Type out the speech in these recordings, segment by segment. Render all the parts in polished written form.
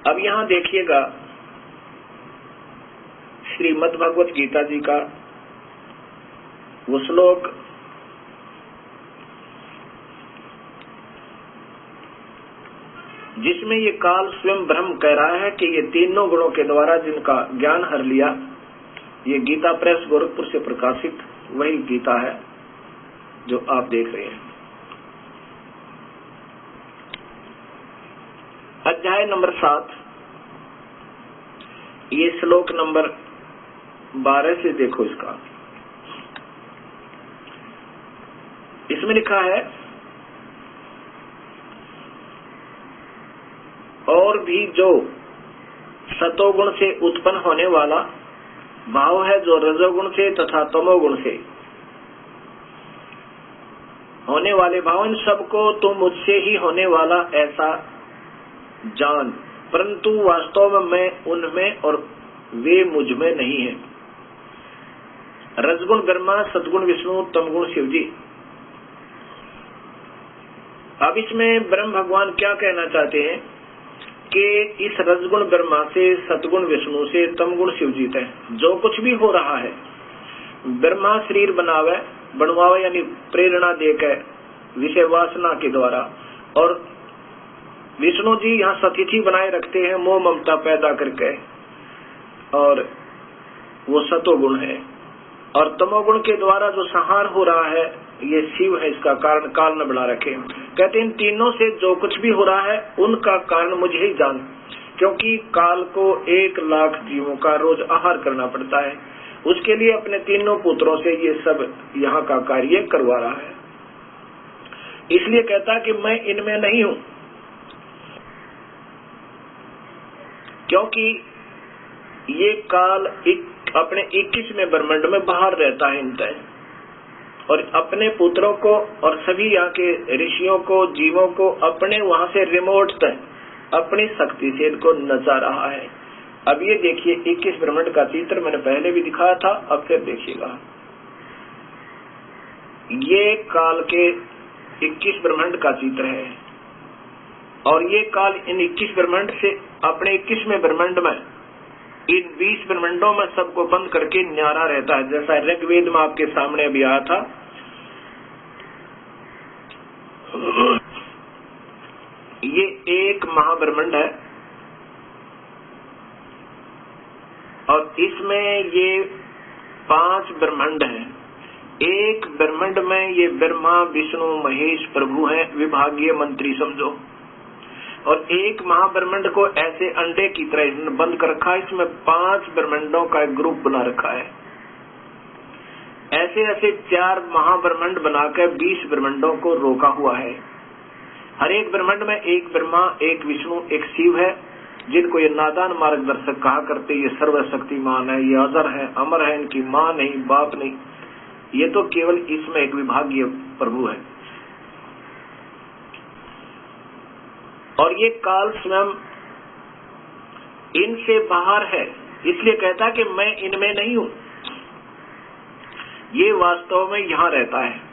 अब यहाँ देखिएगा श्रीमद् भगवत गीता जी का वो श्लोक जिसमें ये काल स्वयं ब्रह्म कह रहा है कि ये तीनों गुणों के द्वारा जिनका ज्ञान हर लिया, ये गीता प्रेस गोरखपुर से प्रकाशित वही गीता है जो आप देख रहे हैं। अध्याय नंबर 7, ये श्लोक नंबर 12 से देखो इसका। इसमें लिखा है, और भी जो सतोगुण से उत्पन्न होने वाला भाव है, जो रजोगुण से तथा तमोगुण से होने वाले भाव, इन सबको तुम मुझसे ही होने वाला ऐसा जान, परंतु वास्तव में मैं उनमें और वे मुझ में नहीं है। रजगुण ब्रह्मा, सतगुण विष्णु, तमगुण शिव जी। अब इसमें ब्रह्म भगवान क्या कहना चाहते हैं कि इस रजगुण ब्रह्मा से, सतगुण विष्णु से, तमगुण शिवजीत है, जो कुछ भी हो रहा है, ब्रह्मा शरीर बनवावे यानी प्रेरणा देकर विषय वासना के द्वारा, और विष्णु जी यहाँ सतिथि बनाए रखते हैं मोह ममता पैदा करके, और वो सतोगुण है। और तमोगुण के द्वारा जो संहार हो रहा है ये शिव है, इसका कारण काल न बना रखे। कहते हैं इन तीनों से जो कुछ भी हो रहा है उनका कारण मुझे ही जान, क्योंकि काल को 1 लाख जीवों का रोज आहार करना पड़ता है, उसके लिए अपने तीनों पुत्रों से ये सब यहाँ का कार्य करवा रहा है। इसलिए कहता कि मैं इनमें नहीं हूँ, क्योंकि ये काल अपने 21वें ब्रह्मांड में बाहर रहता है इनतः, और अपने पुत्रों को और सभी यहाँ के ऋषियों को, जीवों को अपने वहां से रिमोट तक अपनी शक्ति से इनको नचा रहा है। अब ये देखिए 21 ब्रह्मांड का चित्र मैंने पहले भी दिखाया था, अब फिर देखिएगा। ये काल के 21 ब्रह्मांड का चित्र है, और ये काल इन 21 ब्रह्मांड से अपने 21वें ब्रह्मांड में इन 20 ब्रह्मांडों में सबको बंद करके न्यारा रहता है। जैसा ऋग्वेद में आपके सामने अभी आया था, ये एक महाब्रह्मांड है, और इसमें ये 5 ब्रह्मांड हैं। एक ब्रह्मांड में ये ब्रह्मा विष्णु महेश प्रभु हैं, विभागीय मंत्री समझो, और एक महाब्रह्मांड को ऐसे अंडे की तरह इसने बंद कर रखा है, इसमें 5 ब्रह्मांडों का एक ग्रुप बना रखा है। ऐसे ऐसे 4 महाब्रह्मांड बनाकर 20 ब्रह्मांडों को रोका हुआ है। हर एक ब्रह्मांड में एक ब्रह्मा, एक विष्णु, एक शिव है, जिनको ये नादान मार्गदर्शक कहा करते। ये सर्वशक्तिमान है, ये अजर है, अमर है, इनकी माँ नहीं, बाप नहीं, ये तो केवल इसमें एक विभागीय प्रभु है। और ये काल स्वयं इनसे बाहर है, इसलिए कहता कि मैं इनमें नहीं हूं, ये वास्तव में यहां रहता है।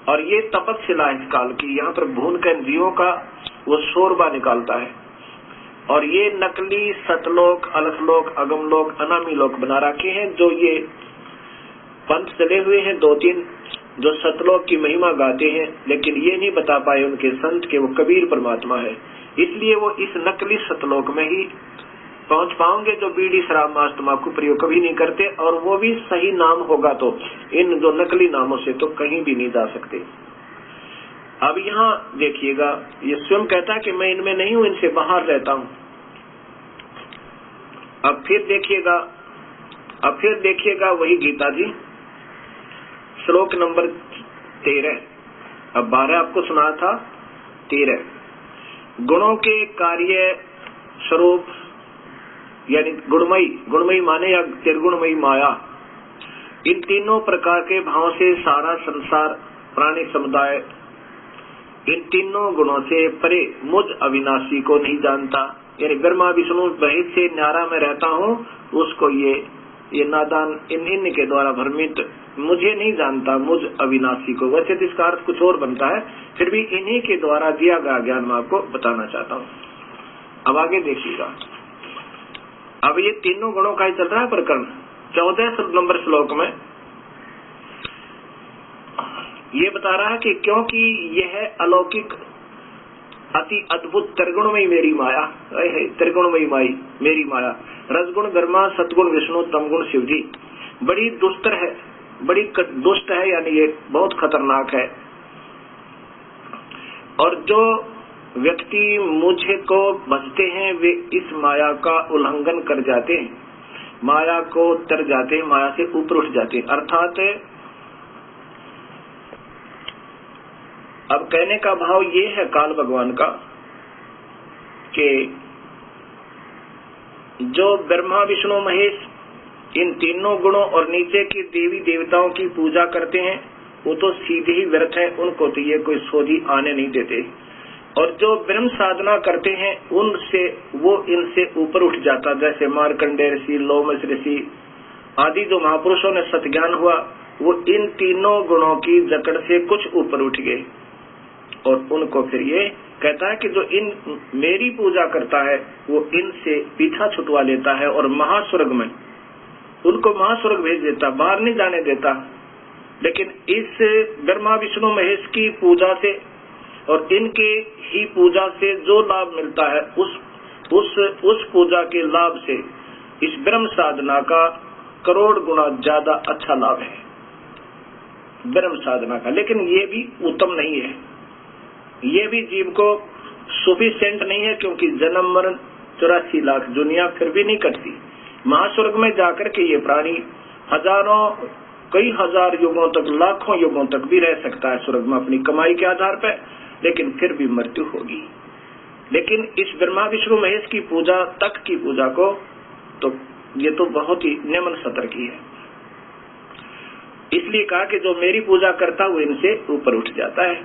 और ये तपस्या है इस काल की, यहाँ पर भून कर इंद्रियों का वो शोरबा निकालता है। और ये नकली सतलोक, अलखलोक, अगमलोक, अनामी लोक बना रखे हैं, जो ये पंथ चले हुए हैं 2-3 जो सतलोक की महिमा गाते हैं, लेकिन ये नहीं बता पाए उनके संत के वो कबीर परमात्मा है। इसलिए वो इस नकली सतलोक में ही पहुंच पाओगे, जो बीड़ी शराब मांस तंबाकू प्रयोग कभी नहीं करते, और वो भी सही नाम होगा तो, इन जो नकली नामों से तो कहीं भी नहीं जा सकते। अब यहाँ देखिएगा, ये स्वयं कहता है कि मैं इनमें नहीं हूं, इनसे बाहर रहता हूं। अब फिर देखिएगा वही गीता जी श्लोक नंबर 13। अब 12 आपको सुना था, 13 गुणों के कार्य स्वरूप यानी गुणमयी माने या त्रिगुणमयी माया, इन तीनों प्रकार के भावों से सारा संसार प्राणी समुदाय इन तीनों गुणों से परे मुझ अविनाशी को नहीं जानता। यानी ब्रह्मा विष्णु भेद से न्यारा में रहता हूँ, उसको ये नादान इन के द्वारा भ्रमित मुझे नहीं जानता, मुझ अविनाशी को। वैसे तो इसका अर्थ कुछ और बनता है, फिर भी इन्हीं के द्वारा दिया गया ज्ञान मैं आपको बताना चाहता हूँ। अब आगे देखिएगा। अब ये तीनों गुणों का ही चल रहा है प्रकरण। 14 नंबर श्लोक में ये बता रहा है कि क्योंकि यह अलौकिक अति अद्भुत त्रिगुणमयी मेरी माया, त्रिगुणमयी माई मेरी माया, रजगुण ब्रह्मा, सतगुण विष्णु, तमगुण शिव जी, बड़ी दुस्तर है, बड़ी दुष्ट है, यानी ये बहुत खतरनाक है। और जो व्यक्ति मुझे को भजते हैं वे इस माया का उल्लंघन कर जाते हैं, माया को तर जाते हैं, माया से ऊपर उठ जाते हैं। अर्थात अब कहने का भाव ये है काल भगवान का कि जो ब्रह्मा विष्णु महेश इन तीनों गुणों और नीचे के देवी देवताओं की पूजा करते हैं वो तो सीधे ही व्यर्थ है, उनको तो ये कोई सोधी आने नहीं देते। और जो ब्रह्म साधना करते हैं उनसे वो इनसे ऊपर उठ जाता, जैसे मार्कंडेय ऋषि, लोमस ऋषि आदि जो महापुरुषों ने सतज्ञान हुआ वो इन तीनों गुणों की जकड़ से कुछ ऊपर उठ गए। और उनको फिर ये कहता है कि जो इन मेरी पूजा करता है वो इनसे पीछा छुटवा लेता है और महास्वर्ग में उनको महास्वर्ग भेज देता, बाहर नहीं जाने देता। लेकिन इस ब्रह्मा विष्णु महेश की पूजा से और इनके ही पूजा से जो लाभ मिलता है उस पूजा के लाभ से इस ब्रह्म साधना का करोड़ गुना ज्यादा अच्छा लाभ है ब्रह्म साधना का। लेकिन ये भी उत्तम नहीं है, ये भी जीव को सुफिशिएंट नहीं है, क्योंकि जन्म मरण 84 लाख दुनिया फिर भी नहीं कटती। महास्वर्ग में जाकर के ये प्राणी हजारों कई हजार युगों तक, लाखों युगों तक भी रह सकता है स्वर्ग में अपनी कमाई के आधार पर, लेकिन फिर भी मृत्यु होगी। लेकिन इस ब्रह्मा विष्णु महेश की पूजा तक की पूजा को तो ये तो बहुत ही निम्न स्तर की है। इसलिए कहा कि जो मेरी पूजा करता वो इनसे ऊपर उठ जाता है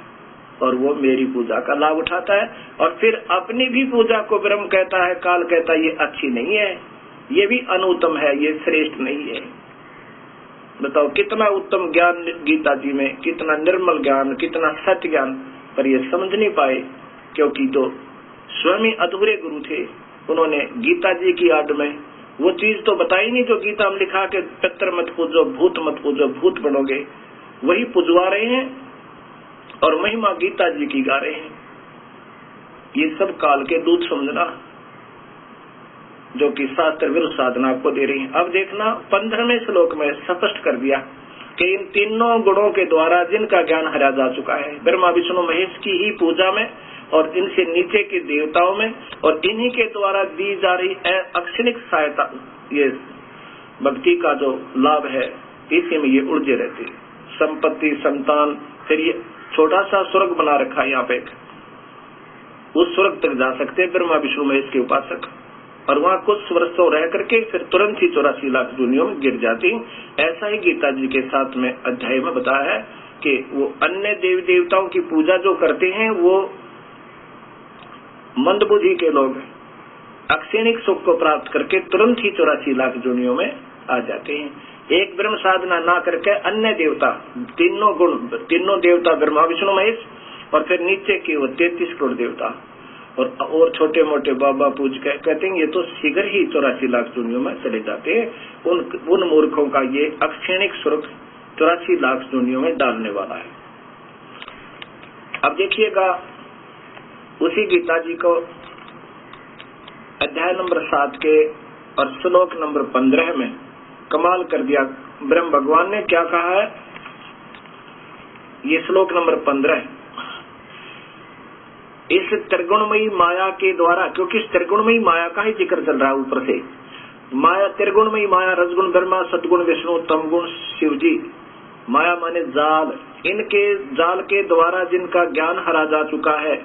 और वो मेरी पूजा का लाभ उठाता है और फिर अपनी भी पूजा को ब्रह्म कहता है, काल कहता है ये अच्छी नहीं है, ये भी अनुत्तम है, ये श्रेष्ठ नहीं है। बताओ कितना उत्तम ज्ञान गीता जी में, कितना निर्मल ज्ञान, कितना सत्य ज्ञान, पर ये समझ नहीं पाए क्योंकि जो स्वयं अधूरे गुरु थे उन्होंने गीता जी की आड़ में वो चीज तो बताई नहीं जो गीता में लिखा के पितर मत पूजो, भूत मत पूजो, भूत बनोगे, वही पुजवा रहे हैं और महिमा गीता जी की गा रहे हैं। ये सब काल के दूत समझना जो कि शास्त्र विरुद्ध साधना आपको दे रही है। अब देखना 15वें श्लोक में स्पष्ट कर दिया कि इन तीनों गुणों के द्वारा जिनका ज्ञान हरा जा चुका है ब्रह्मा विष्णु महेश की ही पूजा में और इनसे नीचे के देवताओं में और इन्हीं के द्वारा दी जा रही अक्षणिक सहायता, ये भक्ति का जो लाभ है इसी में ये उलझे रहते, संपत्ति, संतान, फिर ये छोटा सा स्वर्ग बना रखा है यहाँ पे, उस स्वर्ग तक जा सकते हैं ब्रह्मा विष्णु महेश के उपासक और वहाँ कुछ वर्षों रह करके फिर तुरंत ही 84 लाख दुनियों में गिर जाती। ऐसा ही गीता जी के 7वें अध्याय में बताया है कि वो अन्य देवी देवताओं की पूजा जो करते हैं वो मंदबुद्धि के लोग अक्षणिक सुख को प्राप्त करके तुरंत ही 84 लाख दुनियों में आ जाते हैं। एक ब्रह्म साधना ना करके अन्य देवता, तीनों गुण, तीनों देवता ब्रह्मा विष्णु महेश और फिर नीचे के वो 33 करोड़ देवता और छोटे मोटे बाबा पूज के कहते हैं ये तो शीघ्र ही 84 लाख दुनियों में चले जाते हैं। उन मूर्खों का ये अक्षणिक सुख 84 लाख दुनियों में डालने वाला है। अब देखिएगा उसी गीता जी को अध्याय नंबर 7 के और श्लोक नंबर 15 में कमाल कर दिया। ब्रह्म भगवान ने क्या कहा है, ये श्लोक नंबर 15 इस त्रिगुणमयी माया के द्वारा, क्योंकि इस त्रिगुणमयी माया का ही जिक्र चल रहा है ऊपर से, माया त्रिगुणमयी माया, रजगुण ब्रह्मा, सतगुण विष्णु, तमगुण शिव जी, माया माने जाल, इनके जाल के द्वारा जिनका ज्ञान हरा जा चुका है,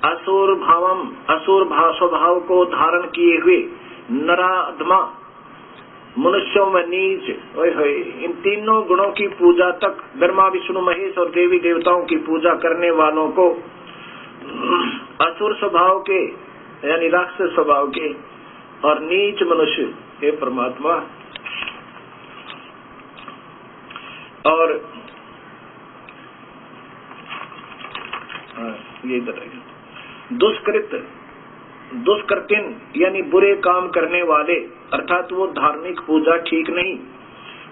असुर भावम, असुर स्वभाव को धारण किए हुए नराधमा, मनुष्यों में नीच, इन तीनों गुणों की पूजा तक ब्रह्मा विष्णु महेश और देवी देवताओं की पूजा करने वालों को असुर स्वभाव के यानी राक्षस स्वभाव के और नीच मनुष्य, हे परमात्मा और ये इधर दुष्कृतिन यानी बुरे काम करने वाले, अर्थात वो धार्मिक पूजा ठीक नहीं।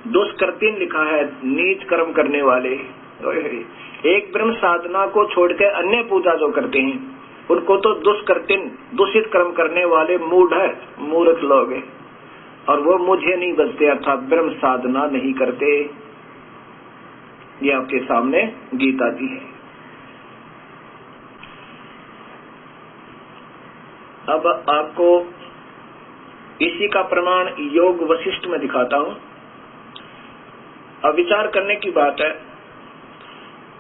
दुष्कृतिन लिखा है नीच कर्म करने वाले। एक ब्रह्म साधना को छोड़कर अन्य पूजा जो करते हैं उनको तो दुष्कृतिन, दूषित कर्म करने वाले मूढ़ है, मूर्ख लोग है, और वो मुझे नहीं बचते, अर्थात ब्रह्म साधना नहीं करते। ये आपके सामने गीता जी है। अब आपको इसी का प्रमाण योग वशिष्ठ में दिखाता हूं। अब विचार करने की बात है,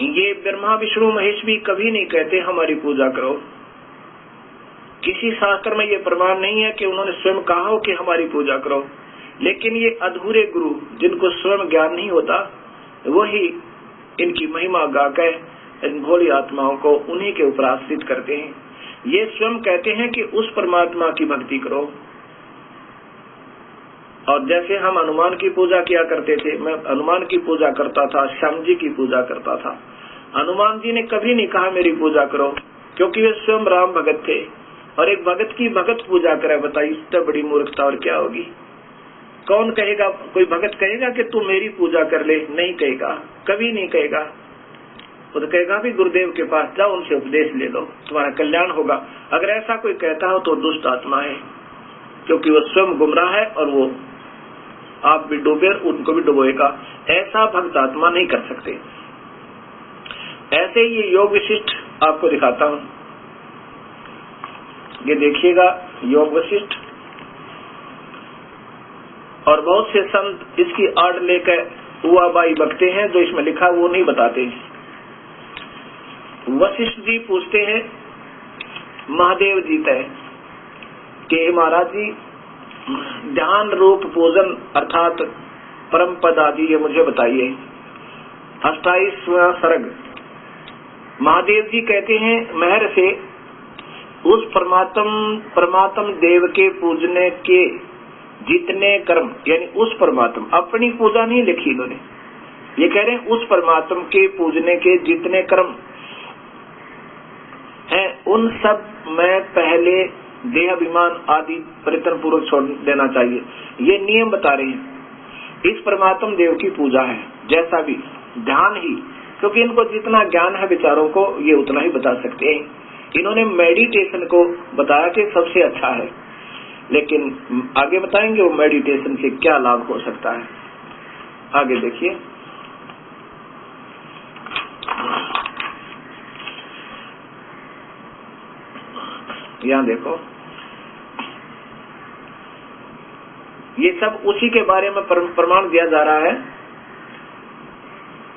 ये ब्रह्मा विष्णु महेश भी कभी नहीं कहते हमारी पूजा करो। किसी शास्त्र में ये प्रमाण नहीं है कि उन्होंने स्वयं कहा हो कि हमारी पूजा करो, लेकिन ये अधूरे गुरु जिनको स्वयं ज्ञान नहीं होता वही इनकी महिमा गाकर इन भोली आत्माओं को उन्हीं के ऊपर आश्रित करते हैं। ये स्वयं कहते हैं कि उस परमात्मा की भक्ति करो। और जैसे हम हनुमान की पूजा किया करते थे, मैं हनुमान की पूजा करता था, श्याम जी की पूजा करता था। हनुमान जी ने कभी नहीं कहा मेरी पूजा करो, क्योंकि वे स्वयं राम भगत थे। और एक भगत की भगत पूजा करे, बताइए इससे बड़ी मूर्खता और क्या होगी। कौन कहेगा, कोई भगत कहेगा कि तू मेरी पूजा कर ले? नहीं कहेगा, कभी नहीं कहेगा। वो तो कहेगा भी गुरुदेव के पास जाओ, उनसे उपदेश ले लो, तुम्हारा कल्याण होगा। अगर ऐसा कोई कहता हो तो दुष्ट आत्मा है, क्योंकि वो स्वयं गुमराह है और वो आप भी डूबे उनको भी डुबोएगा। ऐसा भक्त आत्मा नहीं कर सकते। ऐसे ही ये योग विशिष्ट आपको दिखाता हूं। ये देखिएगा योग वशिष्ठ, और बहुत से संत इसकी आड़ लेकर हुआबाई बकते हैं, जो इसमें लिखा वो नहीं बताते। वशिष्ठ जी पूछते हैं महादेव जी तय कि महाराज जी ध्यान रूप पूजन अर्थात परम पद आदि ये मुझे बताइए। 28वां सर्ग। महादेव जी कहते हैं महर से उस परमात्म देव के पूजने के जितने कर्म, यानी उस परमात्म, अपनी पूजा नहीं लिखी इन्होंने, ये कह रहे हैं उस परमात्म के पूजने के जितने कर्म हैं उन सब में पहले देह अभिमान आदि परिवर्तन पूर्वक छोड़ देना चाहिए। ये नियम बता रहे हैं। इस परमात्म देव की पूजा है, जैसा भी ध्यान ही, क्योंकि इनको जितना ज्ञान है विचारों को ये उतना ही बता सकते हैं। इन्होंने मेडिटेशन को बताया कि सबसे अच्छा है, लेकिन आगे बताएंगे वो मेडिटेशन से क्या लाभ हो सकता है। आगे देखिए, यहाँ देखो, ये सब उसी के बारे में प्रमाण दिया जा रहा है,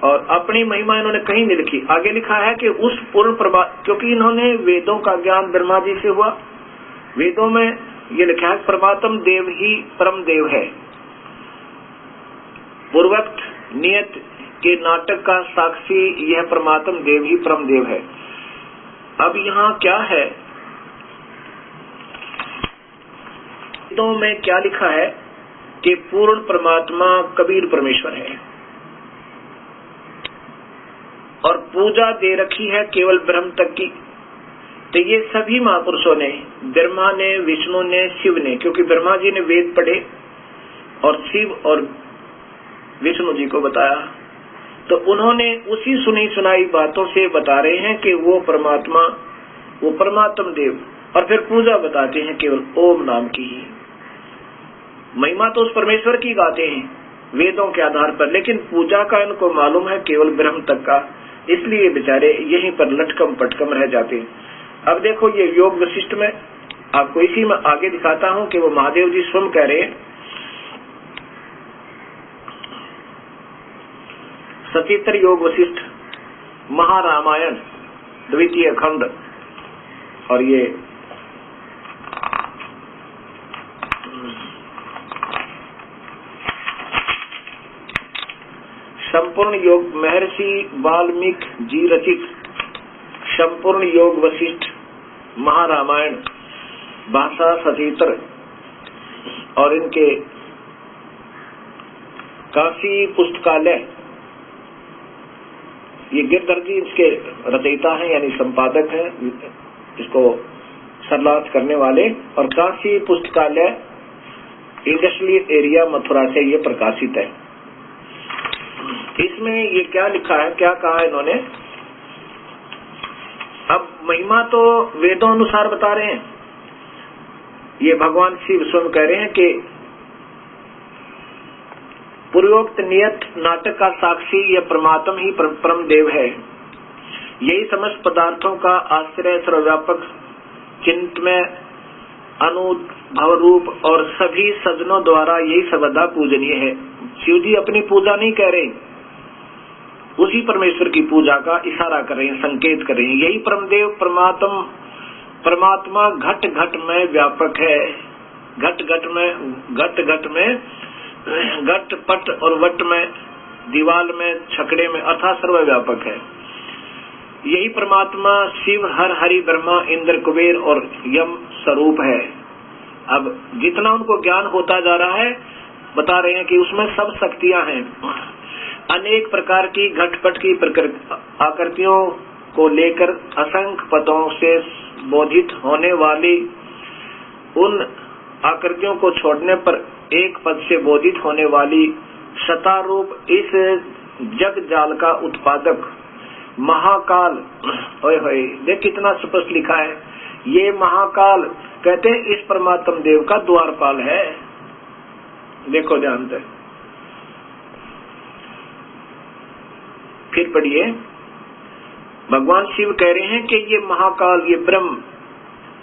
और अपनी महिमा इन्होंने कहीं नहीं लिखी। आगे लिखा है कि उस पूर्ण प्रभा, क्योंकि इन्होंने वेदों का ज्ञान ब्रह्मा जी से हुआ। वेदों में ये लिखा है परमात्म देव ही परम देव है। पूर्वोक्त नियत के नाटक का साक्षी यह परमात्म देव ही परम देव है। अब यहाँ क्या है, वेदों में क्या लिखा है कि पूर्ण परमात्मा कबीर परमेश्वर है, और पूजा दे रखी है केवल ब्रह्म तक की। तो ये सभी महापुरुषों ने, ब्रह्मा ने, विष्णु ने, शिव ने, क्योंकि ब्रह्मा जी ने वेद पढ़े और शिव और विष्णु जी को बताया, तो उन्होंने उसी सुनी सुनाई बातों से बता रहे हैं कि वो परमात्मा, वो परमात्म देव, और फिर पूजा बताते हैं केवल ओम नाम की ही। महिमा तो उस परमेश्वर की गाते हैं वेदों के आधार पर, लेकिन पूजा का इनको मालूम है केवल ब्रह्म तक का, इसलिए बेचारे यहीं पर लटकम पटकम रह जाते हैं। अब देखो ये योग वशिष्ठ में आपको इसी में आगे दिखाता हूं कि वो महादेव जी स्वयं कह रहे हैं। सचित्र योग वशिष्ठ महारामायण द्वितीय खंड, और ये संपूर्ण योग महर्षि वाल्मीकि जी रचित संपूर्ण योग वशिष्ठ महारामायण भाषा सचित्र, और इनके काशी पुस्तकालय ये गिरधर जी इसके रचयिता हैं, यानी संपादक हैं, इसको सरलार्थ करने वाले। और काशी पुस्तकालय इंडस्ट्रियल एरिया मथुरा से ये प्रकाशित है। इसमें ये क्या लिखा है, क्या कहा है इन्होंने। अब महिमा तो वेदों अनुसार बता रहे हैं, ये भगवान शिव स्वयं कह रहे हैं कि पूर्वोक्त नियत नाटक का साक्षी यह परमात्मा ही परम देव है। यही समस्त पदार्थों का आश्रय, सर्वव्यापक, चिंतमय, अनुभव रूप और सभी सज्जनों द्वारा यही सर्वदा पूजनीय है। शिव जी अपनी पूजा नहीं कह रहे, उसी परमेश्वर की पूजा का इशारा कर रहे हैं, संकेत कर रहे हैं। यही परमदेव परमात्मा घट घट में व्यापक है। घट घट में घट पट और वट में, दीवाल में, छकड़े में, अर्थात सर्वव्यापक है। यही परमात्मा शिव, हर, हरि, ब्रह्मा, इंद्र, कुबेर और यम स्वरूप है। अब जितना उनको ज्ञान होता जा रहा है, बता रहे हैं कि उसमें सब शक्तियां हैं। अनेक प्रकार की घटपट की आकृतियों को लेकर असंख्य पदों से बोधित होने वाली, उन आकृतियों को छोड़ने पर एक पद से बोधित होने वाली शतारूप इस जग जाल का उत्पादक महाकाल। ओए होए, देख कितना स्पष्ट लिखा है। ये महाकाल कहते हैं इस परमात्मा देव का द्वारपाल है। देखो ध्यान से, फिर पढ़िए। भगवान शिव कह रहे हैं कि ये महाकाल, ये ब्रह्म,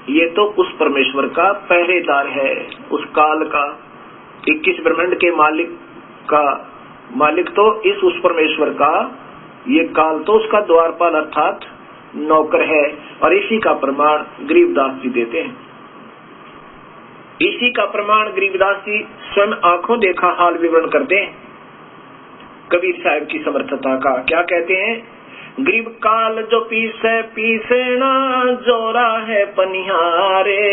ये तो उस परमेश्वर का पहरेदार है, उस काल का। 21 ब्रह्मांड के मालिक तो इस उस परमेश्वर का, ये काल तो उसका द्वारपाल अर्थात नौकर है। और इसी का प्रमाण गरीबदास जी देते हैं। इसी का प्रमाण गरीबदास जी स्वयं आंखों देखा हाल विवरण करते हैं कबीर साहब की समर्थता का। क्या कहते हैं, गरीब काल जो पीसे पीसना जोरा है पनिहारे,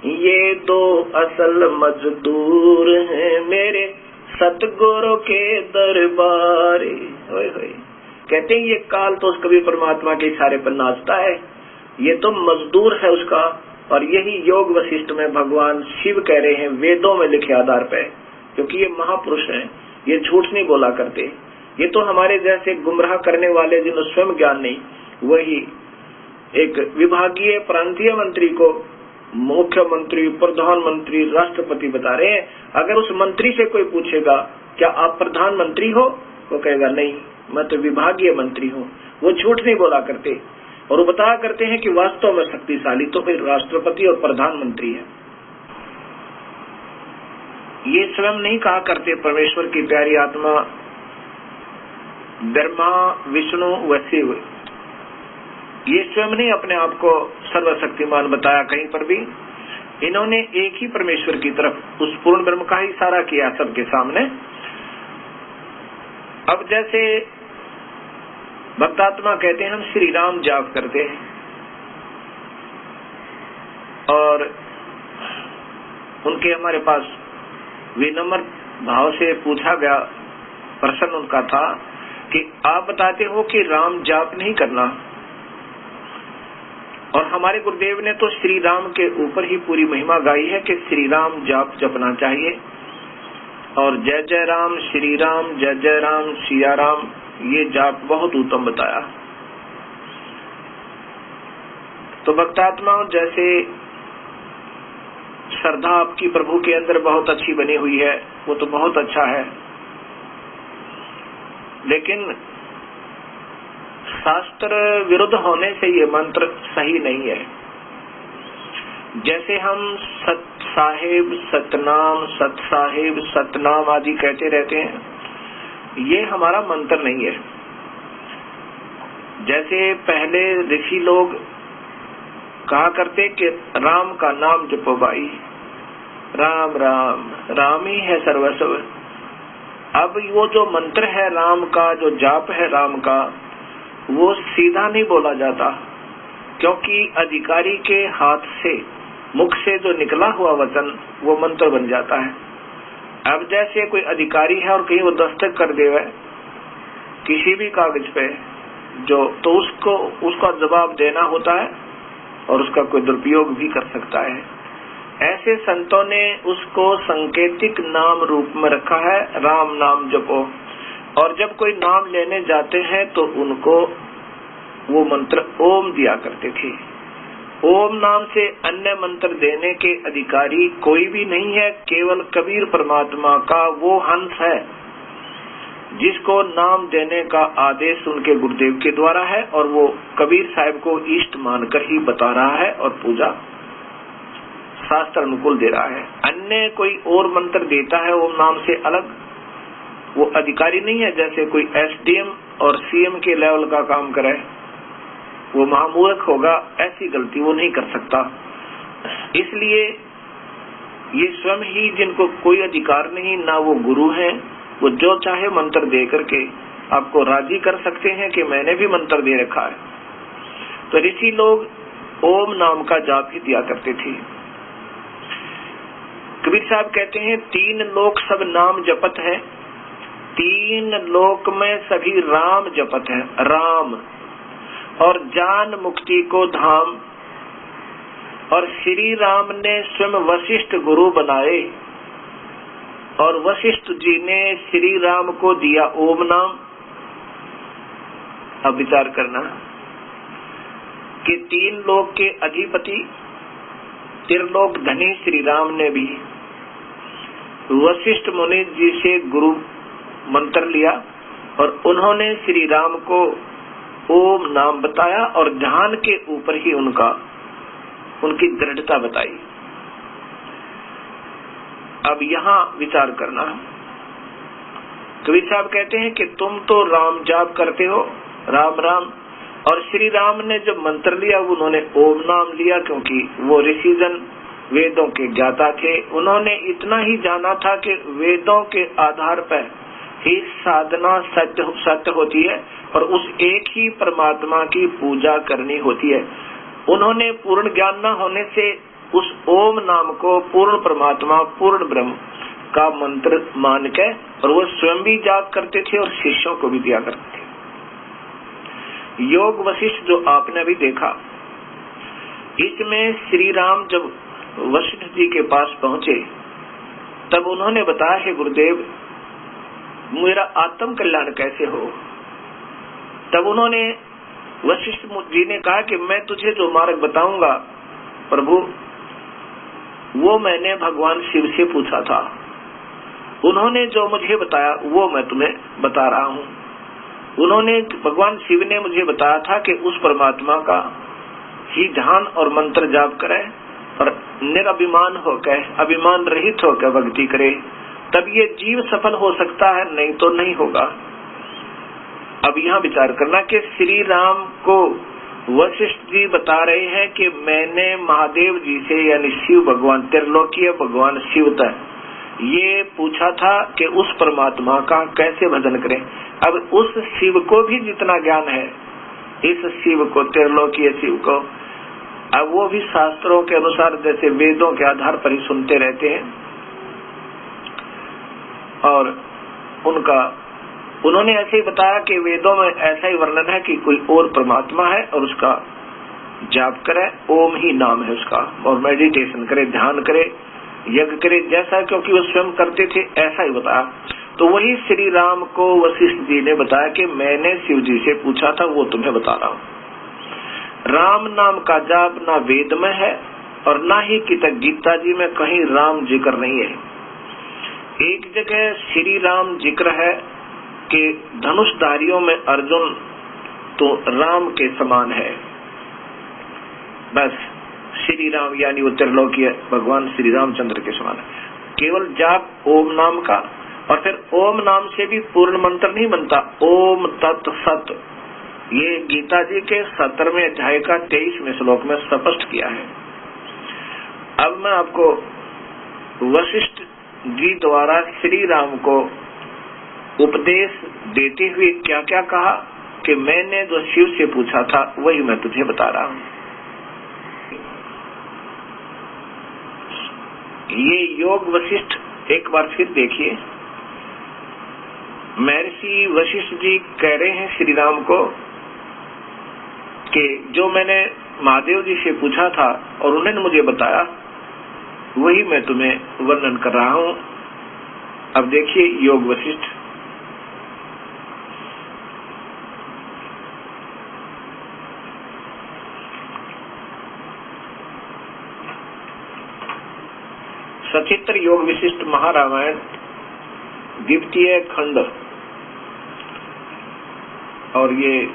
ये दो असल मजदूर हैं मेरे सतगुरु के दरबारे। कहते हैं ये काल तो उस कभी परमात्मा के इशारे पर नाचता है, ये तो मजदूर है उसका। और यही योग वशिष्ठ में भगवान शिव कह रहे हैं, वेदों में लिखे आधार पे, क्योंकि ये महापुरुष हैं, ये झूठ नहीं बोला करते। ये तो हमारे जैसे गुमराह करने वाले जिन्हें स्वयं ज्ञान नहीं, वही एक विभागीय प्रांतीय मंत्री को मुख्यमंत्री, प्रधानमंत्री, राष्ट्रपति बता रहे हैं। अगर उस मंत्री से कोई पूछेगा क्या आप प्रधानमंत्री हो, वो कहेगा नहीं, मैं तो विभागीय मंत्री हूँ। वो झूठ नहीं बोला करते और वो बताया करते हैं कि वास्तव में शक्तिशाली तो फिर राष्ट्रपति और प्रधानमंत्री है। ये स्वयं नहीं कहा करते परमेश्वर की प्यारी आत्मा ब्रह्मा, विष्णु व शिव, ये स्वयं नहीं अपने आप को सर्वशक्तिमान बताया कहीं पर भी। इन्होंने एक ही परमेश्वर की तरफ, उस पूर्ण ब्रह्म का ही इशारा किया सबके सामने। अब जैसे भक्तात्मा कहते हैं हम श्री राम जाप करते हैं, और उनके हमारे पास विनम्र भाव से पूछा गया, प्रश्न उनका था कि आप बताते हो कि राम जाप नहीं करना, और हमारे गुरुदेव ने तो श्री राम के ऊपर ही पूरी महिमा गाई है कि श्री राम जाप जपना चाहिए, और जय जय राम, श्री राम, जय जय राम, सिया राम, ये जाप बहुत उत्तम बताया। तो भक्तात्मा जैसे श्रद्धा आपकी प्रभु के अंदर बहुत अच्छी बनी हुई है, वो तो बहुत अच्छा है, लेकिन शास्त्र विरुद्ध होने से ये मंत्र सही नहीं है। जैसे हम सत साहेब, सतनाम, सत साहेब, सतनाम आदि कहते रहते हैं, ये हमारा मंत्र नहीं है। जैसे पहले ऋषि लोग कहा करते कि राम का नाम जपो भाई, राम राम, राम ही है सर्वस्व। अब वो जो मंत्र है राम का, जो जाप है राम का, वो सीधा नहीं बोला जाता, क्योंकि अधिकारी के हाथ से, मुख से जो निकला हुआ वचन वो मंत्र बन जाता है। अब जैसे कोई अधिकारी है और कहीं वो दस्तक कर देवे किसी भी कागज पे, जो तो उसका जवाब देना होता है और उसका कोई दुरुपयोग भी कर सकता है। ऐसे संतों ने उसको सांकेतिक नाम रूप में रखा है, राम नाम जपो। और जब कोई नाम लेने जाते हैं तो उनको वो मंत्र ओम दिया करते थे। ओम नाम से अन्य मंत्र देने के अधिकारी कोई भी नहीं है, केवल कबीर परमात्मा का वो हंस है जिसको नाम देने का आदेश उनके गुरुदेव के द्वारा है, और वो कबीर साहब को इष्ट मानकर ही बता रहा है और पूजा शास्त्र अनुकूल दे रहा है। अन्य कोई और मंत्र देता है ओम नाम से अलग, वो अधिकारी नहीं है। जैसे कोई एसडीएम और सीएम के लेवल का काम करे, वो महामूर्ख होगा, ऐसी गलती वो नहीं कर सकता। इसलिए ये स्वयं ही जिनको कोई अधिकार नहीं, ना वो गुरु हैं, वो जो चाहे मंत्र दे करके आपको राजी कर सकते हैं कि मैंने भी मंत्र दे रखा है। तो ऋषि लोग ओम नाम का जाप ही दिया करते थे। कबीर साहब कहते हैं 3 लोक सब नाम जपत है, 3 लोक में सभी राम जपत है। राम और जान मुक्ति को धाम, और श्री राम ने स्वयं वशिष्ठ गुरु बनाए, और वशिष्ठ जी ने श्री राम को दिया ओम नाम। अब विचार करना कि 3 लोक के अधिपति त्रिलोक धनी श्री राम ने भी वशिष्ठ मुनि जी से गुरु मंत्र लिया, और उन्होंने श्री राम को ओम नाम बताया, और ध्यान के ऊपर ही उनकी दृढ़ता बताई। अब यहाँ विचार करना, कबीर साहब कहते हैं कि तुम तो राम जाप करते हो, राम राम, और श्री राम ने जब मंत्र लिया उन्होंने ओम नाम लिया, क्योंकि वो ऋषिजन वेदों के ज्ञाता थे। उन्होंने इतना ही जाना था कि वेदों के आधार पर ही साधना सत्य होती है, और उस एक ही परमात्मा की पूजा करनी होती है। उन्होंने पूर्ण ज्ञान न होने से उस ओम नाम को पूर्ण परमात्मा, पूर्ण ब्रह्म का मंत्र मान के, और वो स्वयं भी जाप करते थे और शिष्यों को भी दिया करते थे। योग वशिष्ठ जो आपने अभी देखा, इसमें श्री राम जब वशिष्ठ जी के पास पहुंचे तब उन्होंने बताया, हे गुरुदेव मेरा आत्म कल्याण कैसे हो। तब उन्होंने वशिष्ठ जी ने कहा कि मैं तुझे जो मार्ग बताऊंगा प्रभु, वो मैंने भगवान शिव से पूछा था। उन्होंने जो मुझे बताया वो मैं तुम्हें बता रहा हूँ। उन्होंने भगवान शिव ने मुझे बताया था कि उस परमात्मा का ही ध्यान और मंत्र जाप करे और निरभिमान होकर, अभिमान रहित होकर भक्ति करे, तब ये जीव सफल हो सकता है, नहीं तो नहीं होगा। अब यहाँ विचार करना कि श्री राम को वशिष्ठ जी बता रहे हैं कि मैंने महादेव जी से, यानी शिव भगवान, त्रिलोकीय भगवान शिव तक ये पूछा था कि उस परमात्मा का कैसे भजन करें। अब उस शिव को भी जितना ज्ञान है, इस शिव को, त्रिलोकीय शिव को, अब वो भी शास्त्रों के अनुसार जैसे वेदों के आधार पर ही सुनते रहते हैं, और उन्होंने ऐसे ही बताया कि वेदों में ऐसा ही वर्णन है कि कोई और परमात्मा है और उसका जाप करे, ओम ही नाम है उसका, और मेडिटेशन करे, ध्यान करे, यज्ञ करे, जैसा क्योंकि वो स्वयं करते थे ऐसा ही बताया। तो वही श्री राम को वशिष्ठ जी ने बताया कि मैंने शिव जी से पूछा था, वो तुम्हें बता रहा हूँ। राम नाम का जाप ना वेद में है और ना ही गीता जी में कहीं राम जिक्र नहीं है। एक जगह श्री राम जिक्र है कि धनुषधारियों में अर्जुन तो राम के समान है, बस श्री राम यानी वो त्रिलोकीय भगवान श्री रामचंद्र के समान है। केवल जाप ओम नाम का, और फिर ओम नाम से भी पूर्ण मंत्र नहीं बनता। ओम तत् सत, ये गीता जी के 17वें अध्याय का 23वें श्लोक में स्पष्ट किया है। अब मैं आपको वशिष्ठ जी द्वारा श्री राम को उपदेश देते हुए क्या क्या कहा कि मैंने जो शिव से पूछा था वही मैं तुझे बता रहा हूँ। ये योग वशिष्ठ एक बार फिर देखिए। महर्षि वशिष्ठ जी कह रहे हैं श्री राम को कि जो मैंने महादेव जी से पूछा था और उन्होंने मुझे बताया वही मैं तुम्हें वर्णन कर रहा हूं। अब देखिए योग वशिष्ठ। सचित्र योग विशिष्ट महारामायण द्वितीय खंड, और ये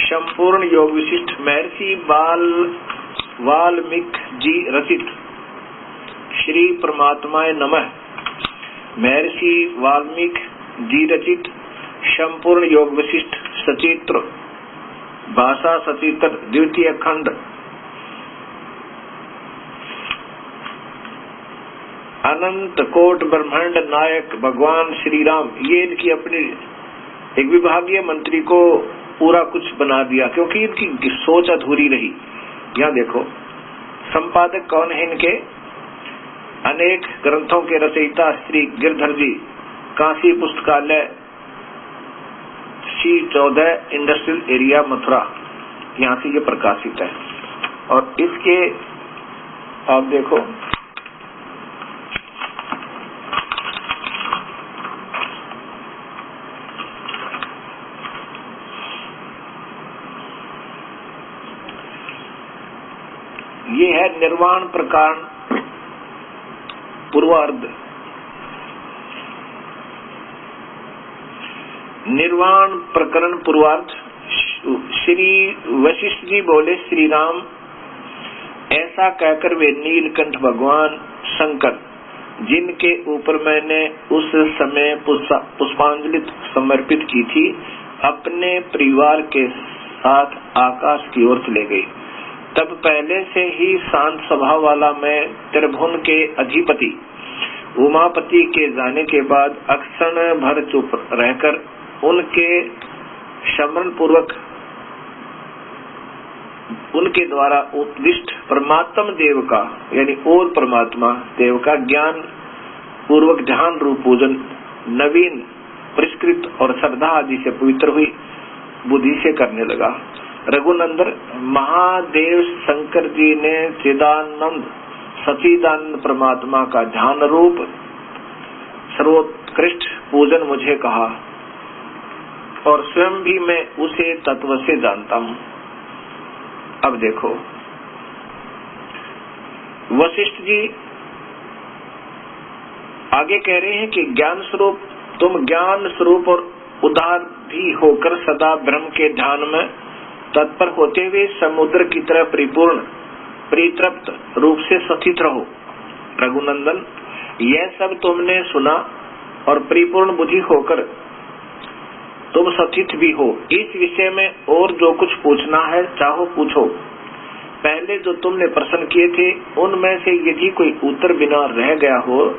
संपूर्ण योग विशिष्ट महर्षि वाल्मीकि जी रचित श्री परमात्माय नमः। महर्षि वाल्मीकि जी रचित संपूर्ण योग विशिष्ट सचित्र भाषा सचित्र द्वितीय खंड। अनंत कोट ब्रह्मांड नायक भगवान श्री राम, ये इनकी अपनी एक विभागीय मंत्री को पूरा कुछ बना दिया क्योंकि इनकी सोच अधूरी रही। यहाँ देखो संपादक कौन है इनके, अनेक ग्रंथों के रचयिता श्री गिरधर जी, काशी पुस्तकालय C14 इंडस्ट्रियल एरिया मथुरा, यहाँ से ये प्रकाशित है। और इसके आप देखो ये है निर्वाण प्रकरण पूर्वार्ध। निर्वाण प्रकरण पूर्वार्ध। श्री वशिष्ठ जी बोले, श्री राम, ऐसा कहकर वे नीलकंठ भगवान शंकर, जिनके ऊपर मैंने उस समय पुष्पांजलि समर्पित की थी, अपने परिवार के साथ आकाश की ओर चले गए। तब पहले से ही शांत स्वभाव वाला मैं त्रिभुवन के अधिपति उमापति के जाने के बाद अक्षण भर चुप रहकर उनके स्मरण पूर्वक उनके द्वारा उपदिष्ट परमात्म देव का, यानी और परमात्मा देव का ज्ञान पूर्वक ध्यान रूप पूजन नवीन परिष्कृत और श्रद्धा आदि से पवित्र हुई बुद्धि से करने लगा। रघुनंदन, महादेव शंकर जी ने चिदानंद सचिदानंद परमात्मा का ध्यान रूप सर्वोत्कृष्ट पूजन मुझे कहा और स्वयं भी मैं उसे तत्व से जानता हूँ। अब देखो वशिष्ठ जी आगे कह रहे हैं कि ज्ञान स्वरूप, तुम ज्ञान स्वरूप और उदार भी होकर सदा ब्रह्म के ध्यान में तत्पर होते हुए समुद्र की तरह परिपूर्ण परितृप्त रूप से स्थित रहो। रघुनंदन, यह सब तुमने सुना और परिपूर्ण बुद्धि होकर तुम स्थित भी हो। इस विषय में और जो कुछ पूछना है चाहो पूछो। पहले जो तुमने प्रश्न किए थे उनमें से यदि कोई उत्तर बिना रह गया हो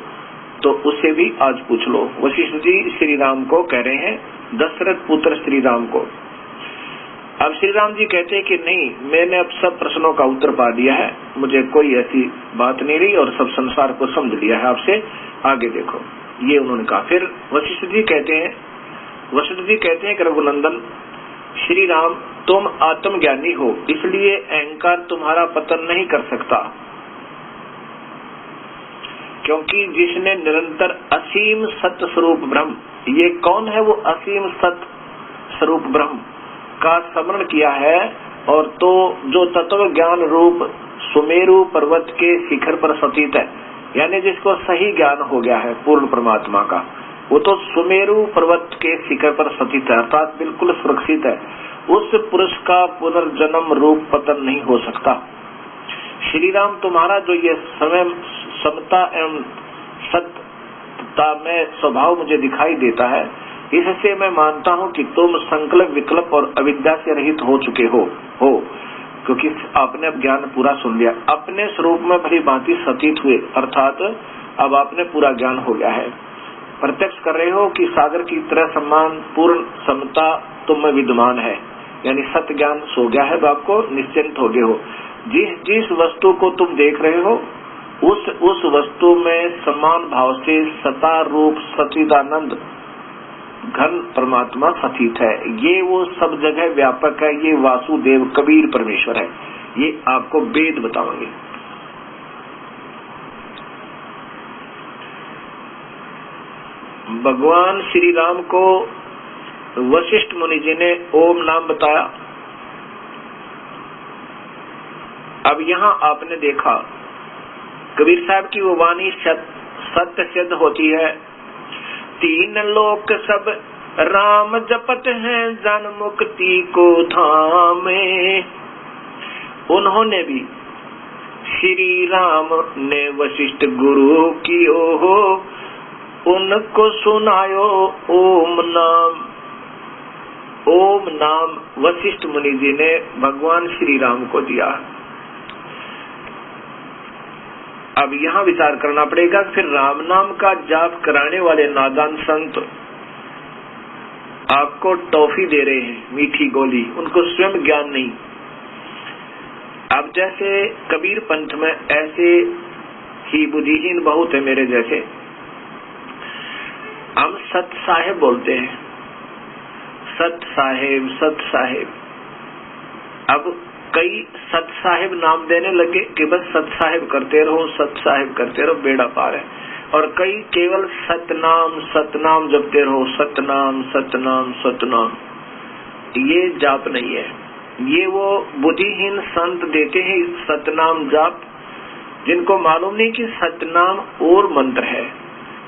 तो उसे भी आज पूछ लो। वशिष्ठ जी श्री राम को कह रहे हैं, दशरथ पुत्र श्री राम को। अब श्री राम जी कहते हैं कि नहीं, मैंने अब सब प्रश्नों का उत्तर पा दिया है, मुझे कोई ऐसी बात नहीं रही और सब संसार को समझ लिया है, आपसे आगे देखो। ये उन्होंने कहा। फिर वशिष्ठ जी कहते हैं कि रघुनंदन श्री राम, तुम आत्मज्ञानी हो, इसलिए अहंकार तुम्हारा पतन नहीं कर सकता, क्योंकि जिसने निरंतर असीम सत्य स्वरूप ब्रह्म, ये कौन है वो असीम सत्य स्वरूप ब्रह्म का स्मरण किया है, और तो जो तत्व ज्ञान रूप सुमेरु पर्वत के शिखर पर स्थित है, यानी जिसको सही ज्ञान हो गया है पूर्ण परमात्मा का, वो तो सुमेरु पर्वत के शिखर पर स्थित है, अर्थात बिल्कुल सुरक्षित है। उस पुरुष का पुनर्जन्म रूप पतन नहीं हो सकता। श्री राम, तुम्हारा जो ये समय समता एवं सत्यता में स्वभाव मुझे दिखाई देता है, इससे मैं मानता हूँ कि तुम संकल्प विकल्प और अविद्या से रहित हो चुके हो, क्योंकि आपने अब ज्ञान पूरा सुन लिया, अपने स्वरूप में भली भांति सतीत हुए, अर्थात अब आपने पूरा ज्ञान हो गया है। प्रत्यक्ष कर रहे हो कि सागर की तरह सम्मान पूर्ण समता तुम में विद्यमान है, यानी सत्य ज्ञान सो गया है, आपको निश्चिंत हो गए हो। जिस वस्तु को तुम देख रहे हो उस वस्तु में समान भाव से सता रूप सच्चिदानंद घन परमात्मा स्थित है। ये वो सब जगह व्यापक है, ये वासुदेव कबीर परमेश्वर है, ये आपको वेद बताओगे। भगवान श्री राम को वशिष्ठ मुनि जी ने ओम नाम बताया। अब यहाँ आपने देखा कबीर साहब की वो वाणी सत्य सिद्ध होती है। तीन लोक सब राम जपत हैं, जन मुक्ति को धामे। उन्होंने भी श्री राम ने वशिष्ठ गुरु की हो, उनको सुनायो ओम नाम। ओम नाम वशिष्ठ मुनि जी ने भगवान श्री राम को दिया। अब यहाँ विचार करना पड़ेगा, फिर राम नाम का जाप कराने वाले नादान संत आपको टॉफी दे रहे हैं, मीठी गोली, उनको स्वयं ज्ञान नहीं। अब जैसे कबीर पंथ में ऐसे ही बुद्धिहीन बहुत है मेरे जैसे, हम सत साहेब बोलते हैं, सत साहेब सत साहेब। अब कई सत साहेब नाम देने लगे कि बस सत साहेब करते रहो, सत साहेब करते रहो, बेड़ा पार है। और कई केवल सतनाम जपते रहो, सतनाम सतनाम सतनाम। ये जाप नहीं है, ये वो बुद्धिहीन संत देते हैं सतनाम जाप, जिनको मालूम नहीं कि सतनाम और मंत्र है।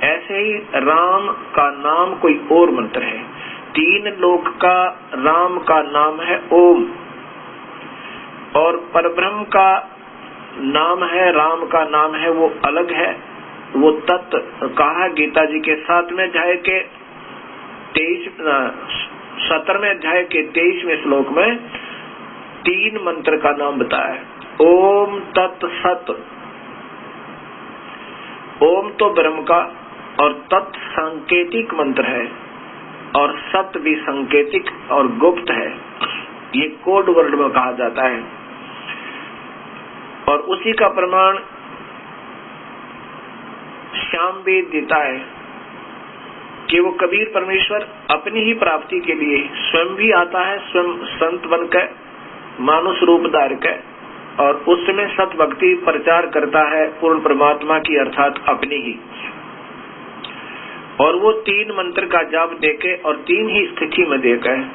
ऐसे ही राम का नाम कोई और मंत्र है। तीन लोक का राम का नाम है ओम, और परब्रह्म का नाम है, राम का नाम है, वो अलग है। वो तत्व कहा गीता जी के 7वें अध्याय के 17वें अध्याय के 23वें श्लोक में तीन मंत्र का नाम बताया है। ओम तत् सत। ओम तो ब्रह्म का और तत् सांकेतिक मंत्र है, और सत भी सांकेतिक और गुप्त है। ये कोड वर्ड में कहा जाता है। और उसी का प्रमाण श्याम वेद देता है कि वो कबीर परमेश्वर अपनी ही प्राप्ति के लिए स्वयं भी आता है, स्वयं संत बनकर मानुष रूप धार कर, और उस समय सत भक्ति प्रचार करता है पूर्ण परमात्मा की, अर्थात अपनी ही। और वो तीन मंत्र का जाप देके और तीन ही स्थिति में देकर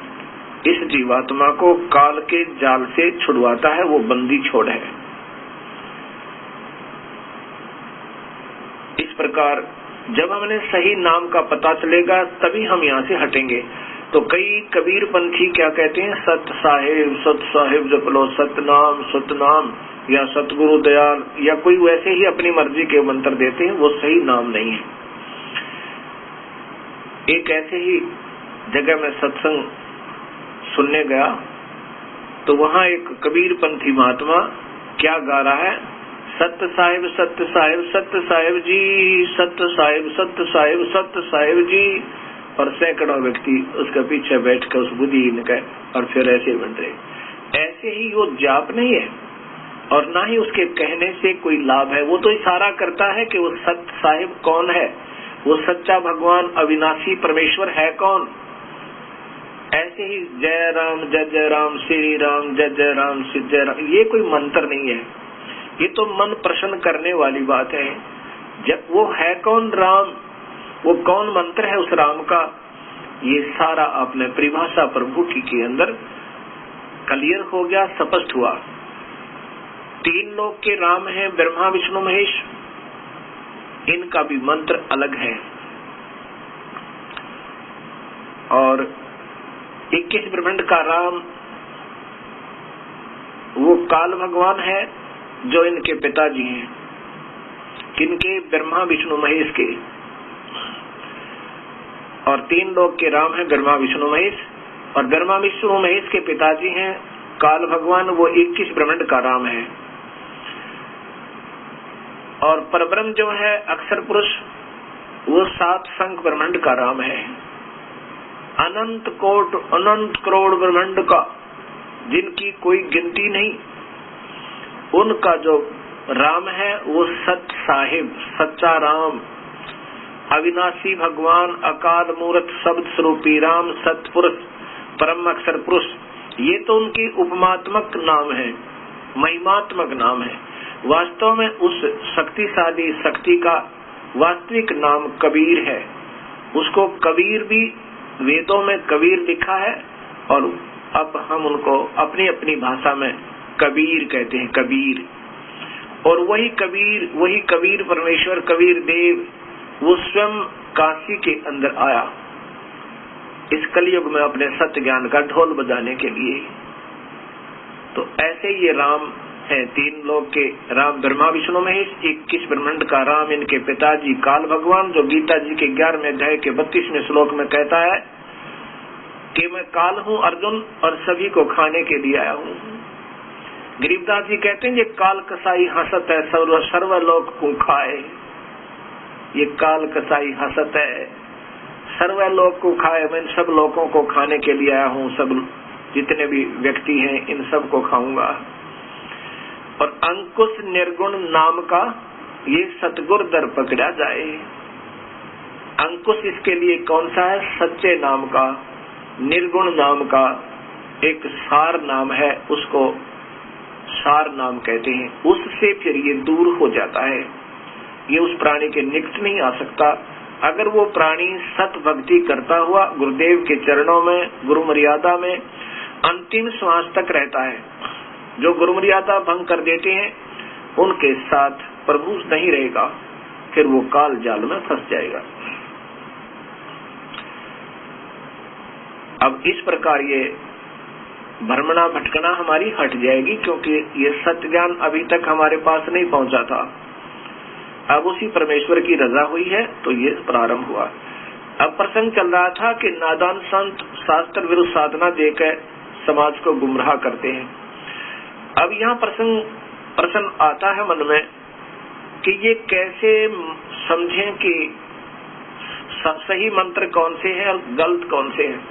इस जीवात्मा को काल के जाल से छुड़वाता है। वो बंदी छोड़ है। इस प्रकार जब हमें सही नाम का पता चलेगा तभी हम यहाँ से हटेंगे। तो कई कबीर पंथी क्या कहते हैं, सत साहेब जप लो, सतनाम सतनाम, या सतगुरु दयाल, या कोई वैसे ही अपनी मर्जी के मंत्र देते हैं। वो सही नाम नहीं है। एक ऐसे ही जगह में सत्संग सुनने गया तो वहाँ एक कबीर पंथी महात्मा क्या गा रहा है, सत्य साहेब सत्य साहेब सत्य साहेब जी, सत्य साहेब सत्य साहेब सत्य साहेब जी। और सैकड़ों व्यक्ति उसके पीछे बैठकर उस बुद्धिहीन का और फिर ऐसे बन रहे। ऐसे ही वो जाप नहीं है, और ना ही उसके कहने से कोई लाभ है। वो तो इशारा करता है कि वो सत्य साहेब कौन है, वो सच्चा भगवान अविनाशी परमेश्वर है कौन। ऐसे ही जय राम श्री राम जय जय राम श्री जय राम, ये कोई मंत्र नहीं है। ये तो मन प्रसन्न करने वाली बात है। जब वो है कौन राम, वो कौन मंत्र है उस राम का, ये सारा आपने परिभाषा प्रभु की के अंदर क्लियर हो गया, स्पष्ट हुआ। तीन लोक के राम हैं, ब्रह्मा विष्णु महेश, इनका भी मंत्र अलग है। और 21 ब्रह्मांड का राम वो काल भगवान है, जो इनके पिताजी हैं, किनके, ब्रह्मा विष्णु महेश के। और तीन लोक के राम है ब्रह्मा विष्णु महेश, और ब्रह्मा विष्णु महेश के पिताजी हैं काल भगवान, वो 21 ब्रह्मांड का राम है। और परब्रह्म जो है अक्षर पुरुष, वो 7 संख ब्रह्मांड का राम है। अनंत करोड़ ब्रह्मांड का, जिनकी कोई गिनती नहीं, उनका जो राम है वो सत साहिब, सच्चा राम, अविनाशी भगवान, अकाल मूर्त, शब्द स्वरूपी राम, सतपुरुष, परम अक्षर पुरुष, ये तो उनकी उपमात्मक नाम है, महिमात्मक नाम है। वास्तव में उस शक्तिशाली शक्ति का वास्तविक नाम कबीर है। उसको कबीर भी वेदों में कबीर लिखा है और अब हम उनको अपनी अपनी भाषा में कबीर कहते हैं, कबीर। और वही कबीर परमेश्वर, कबीर देव, वो स्वयं काशी के अंदर आया इस कलयुग में अपने सत्य ज्ञान का ढोल बजाने के लिए। तो ऐसे ये राम है, तीन लोग के राम, ब्रह्मा विष्णु महेश, 21 ब्रह्मांड का राम, इनके पिताजी काल भगवान, जो गीता जी के 11वें अध्याय के 32वें श्लोक में कहता है कि मैं काल हूँ अर्जुन और सभी को खाने के लिए आया हूँ। गरीबदास जी कहते हैं ये काल कसाई हंसत है, सर्वलोक को खाए। ये काल कसाई हंसत है, सर्वलोक को खाए, मैं सब लोगों को खाने के लिए आया हूँ, सब जितने भी व्यक्ति हैं इन सब को खाऊंगा। और अंकुश निर्गुण नाम का ये सतगुर दर पकड़ा जाए। अंकुश इसके लिए कौन सा है? सच्चे नाम का, निर्गुण नाम का एक सार नाम है, उसको सार नाम कहते हैं। उससे फिर ये दूर हो जाता है, ये उस प्राणी के निकट नहीं आ सकता। अगर वो प्राणी सत भक्ति करता हुआ गुरुदेव के चरणों में, गुरु मर्यादा में अंतिम श्वास तक रहता है, जो गुरु मर्यादा भंग कर देते हैं उनके साथ प्रभु नहीं रहेगा, फिर वो काल जाल में फंस जाएगा। अब इस प्रकार ये भ्रमणा भटकना हमारी हट जाएगी, क्योंकि ये सत्य ज्ञान अभी तक हमारे पास नहीं पहुंचा था। अब उसी परमेश्वर की रजा हुई है तो ये प्रारंभ हुआ। अब प्रसंग चल रहा था कि नादान संत शास्त्र विरुद्ध साधना देकर समाज को गुमराह करते हैं। अब यहाँ प्रश्न आता है मन में कि ये कैसे समझें कि सही मंत्र कौन से हैं और गलत कौन से हैं।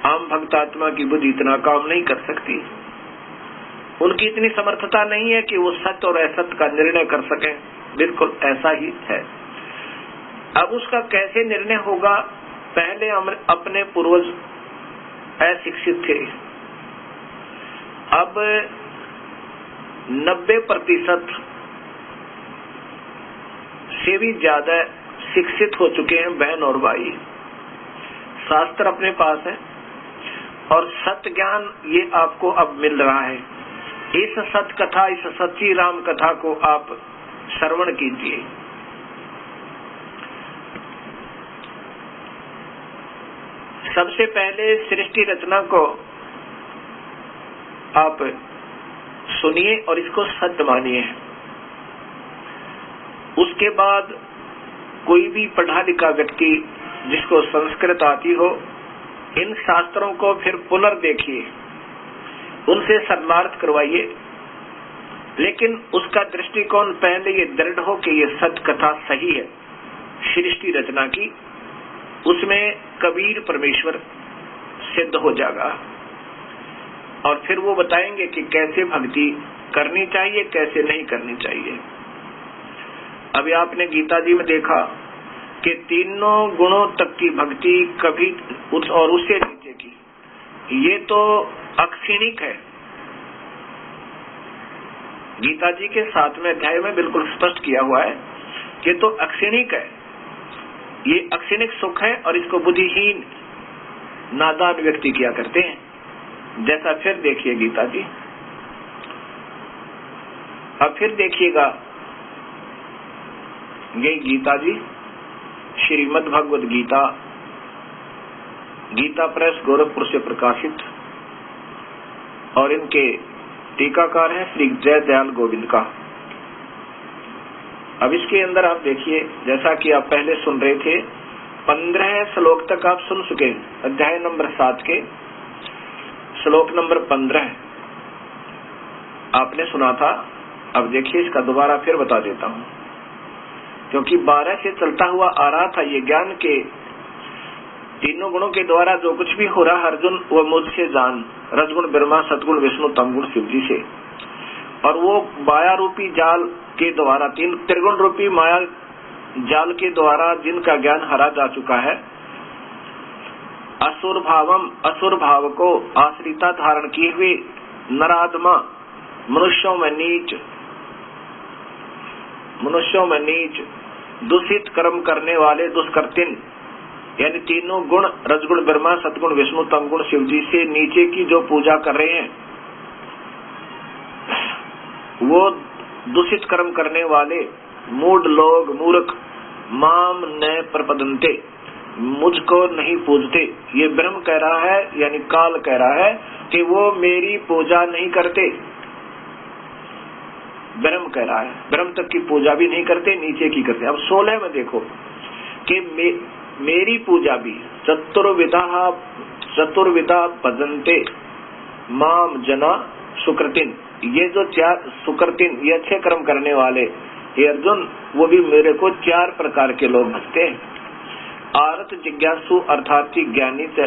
आम भक्तात्मा की बुद्धि इतना काम नहीं कर सकती, उनकी इतनी समर्थता नहीं है कि वो सत्य और असत्य का निर्णय कर सकें। बिल्कुल ऐसा ही है। अब उसका कैसे निर्णय होगा? पहले हम अपने पूर्वज अशिक्षित थे, अब 90% से भी ज्यादा शिक्षित हो चुके हैं बहन और भाई। शास्त्र अपने पास है और सत्य ज्ञान ये आपको अब मिल रहा है। इस सत्य कथा, इस सच्ची राम कथा को आप श्रवण कीजिए। सबसे पहले सृष्टि रचना को आप सुनिए और इसको सत्य मानिए। उसके बाद कोई भी पढ़ा लिखा व्यक्ति जिसको संस्कृत आती हो, इन शास्त्रों को फिर पुनर्देखिए, उनसे शरणार्थ करवाइए, लेकिन उसका दृष्टिकोण पहले ये दृढ़ हो कि ये सत्य कथा सही है सृष्टि रचना की। उसमें कबीर परमेश्वर सिद्ध हो जाएगा और फिर वो बताएंगे कि कैसे भक्ति करनी चाहिए, कैसे नहीं करनी चाहिए। अभी आपने गीता जी में देखा कि तीनों गुणों तक की भक्ति कभी और उससे नीचे की, ये तो अक्षिणिक है। गीता जी के 7वें अध्याय में बिल्कुल स्पष्ट किया हुआ है कि तो अक्षिणिक है, ये अक्षिणिक सुख है और इसको बुद्धिहीन नादान व्यक्ति किया करते हैं। जैसा फिर देखिए गीता जी। अब फिर देखिएगा ये गीता जी, श्रीमद् भगवद गीता, गीता प्रेस गोरखपुर से प्रकाशित, और इनके टीकाकार हैं श्री जय दयाल गोविंद का। अब इसके अंदर आप देखिए, जैसा कि आप पहले सुन रहे थे, 15 श्लोक तक आप सुन चुके। अध्याय नंबर 7 के श्लोक नंबर 15 आपने सुना था। अब देखिए इसका दोबारा फिर बता देता हूँ, क्योंकि 12 से चलता हुआ आ रहा था ये ज्ञान के तीनों गुणों के द्वारा जो कुछ भी हो रहा अर्जुन, वो मुझसे जान, रजगुण ब्रह्मा, सतगुण विष्णु, तमगुण शिव जी से। और वो माया रूपी जाल के द्वारा, त्रिगुण रूपी माया जाल के द्वारा जिनका ज्ञान हरा जा चुका है, असुर भाव को आश्रिता धारण किए हुए नरात्मा मनुष्यों में नीच दूषित कर्म करने वाले दुष्कृतिन, यानी तीनों गुण रजगुण ब्रह्मा, सतगुण विष्णु, तमगुण शिव जी से नीचे की जो पूजा कर रहे हैं, वो दूषित कर्म करने वाले मूढ़ लोग, मूर्ख, माम न प्रपदन्ते, मुझको नहीं पूजते। ये ब्रह्म कह रहा है, यानी काल कह रहा है कि वो मेरी पूजा नहीं करते। ब्रह्म कह रहा है, ब्रह्म तक की पूजा भी नहीं करते, नीचे की करते। अब 16 में देखो कि मेरी पूजा भी चतुर्विधा भजन्ते माम जना सुकृतिन, ये जो 4 सुकृतिन, ये अच्छे कर्म करने वाले, ये अर्जुन, वो भी मेरे को 4 प्रकार के लोग भजते हैं। आरत जिज्ञासु अर्थात ज्ञानी से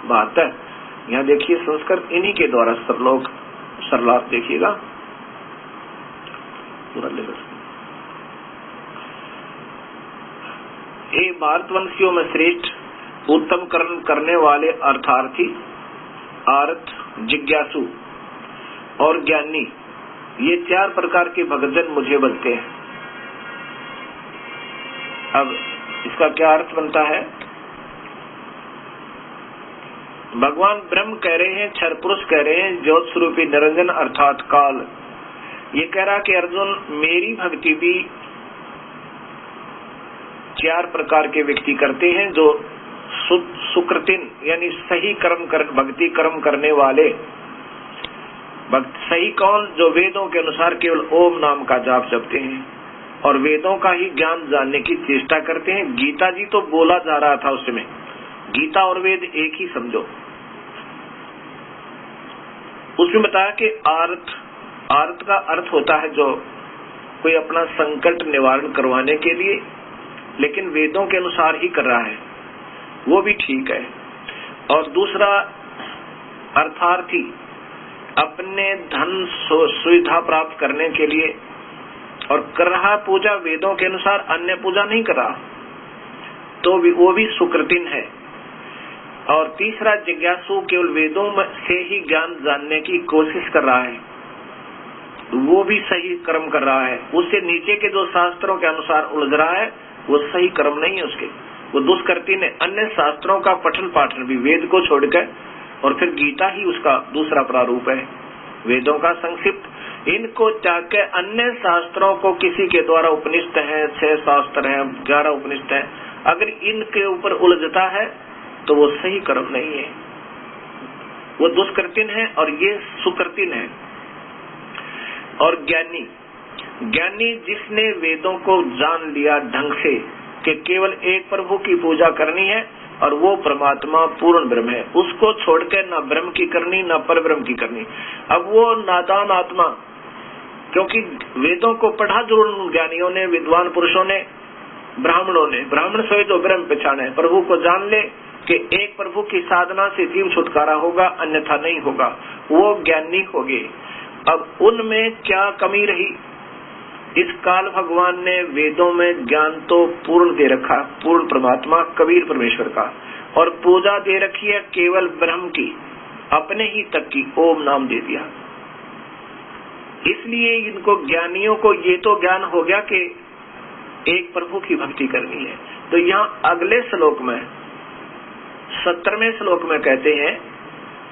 बात है। यहाँ देखिए संस्कृत इन्हीं के द्वारा सरलार्थ देखिएगा पूरा ले भारतवंशियों में श्रेष्ठ उत्तम कर्म करने वाले अर्थार्थी, आरत, जिज्ञासु और ज्ञानी, ये 4 प्रकार के भक्तजन मुझे बनते हैं। अब इसका क्या अर्थ बनता है? भगवान ब्रह्म कह रहे हैं, क्षर पुरुष कह रहे हैं, ज्योत स्वरूपी निरंजन अर्थात काल, ये कह रहा कि अर्जुन मेरी भक्ति भी 4 प्रकार के व्यक्ति करते हैं, जो सुकृतिन यानी सही भक्ति कर्म करने वाले। सही कौन? जो वेदों के अनुसार केवल ओम नाम का जाप जपते हैं और वेदों का ही ज्ञान जानने की चेष्टा करते हैं। गीता जी तो बोला जा रहा था उस समय, गीता और वेद एक ही समझो। उसमें बताया कि आर्त का अर्थ होता है जो कोई अपना संकट निवारण करवाने के लिए, लेकिन वेदों के अनुसार ही कर रहा है, वो भी ठीक है। और दूसरा अर्थार्थी, अपने धन सुविधा प्राप्त करने के लिए और कर रहा पूजा वेदों के अनुसार, अन्य पूजा नहीं कर रहा, तो वो भी सुकृतिन है। और तीसरा जिज्ञासु, केवल वेदों से ही ज्ञान जानने की कोशिश कर रहा है, वो भी सही कर्म कर रहा है। उससे नीचे के जो शास्त्रों के अनुसार उलझ रहा है, वो सही कर्म नहीं है उसके, वो दुष्कृतिन है। अन्य शास्त्रों का पठन पाठन भी वेद को छोड़कर, और फिर गीता ही उसका दूसरा प्रारूप है, वेदों का संक्षिप्त। इनको चाहकर अन्य शास्त्रों को किसी के द्वारा उपनिषद है, 6 शास्त्र हैं, 11 उपनिषद हैं, अगर इनके ऊपर उलझता है तो वो सही कर्म नहीं है, वो दुष्कृतिन है और ये सुकृतिन है। और ज्ञानी जिसने वेदों को जान लिया ढंग से कि केवल एक प्रभु की पूजा करनी है और वो परमात्मा पूर्ण ब्रह्म है, उसको छोड़कर न ब्रह्म की करनी न पर ब्रह्म की करनी। अब वो नादान आत्मा, क्योंकि वेदों को पढ़ा जरूर ज्ञानियों ने, विद्वान पुरुषों ने, ब्राह्मणों ने, ब्राह्मण सोए तो ब्रह्म पहचाने, प्रभु को जान ले कि एक प्रभु की साधना से जीव छुटकारा होगा, अन्यथा नहीं होगा, वो ज्ञानी हो गए। अब उनमें क्या कमी रही? इस काल भगवान ने वेदों में ज्ञान तो पूर्ण दे रखा, पूर्ण परमात्मा कबीर परमेश्वर का, और पूजा दे रखी है केवल ब्रह्म की, अपने ही तक की ओम नाम दे दिया। इसलिए इनको ज्ञानियों को ये तो ज्ञान हो गया कि एक प्रभु की भक्ति करनी है। तो यहाँ अगले श्लोक में 17वें श्लोक में कहते हैं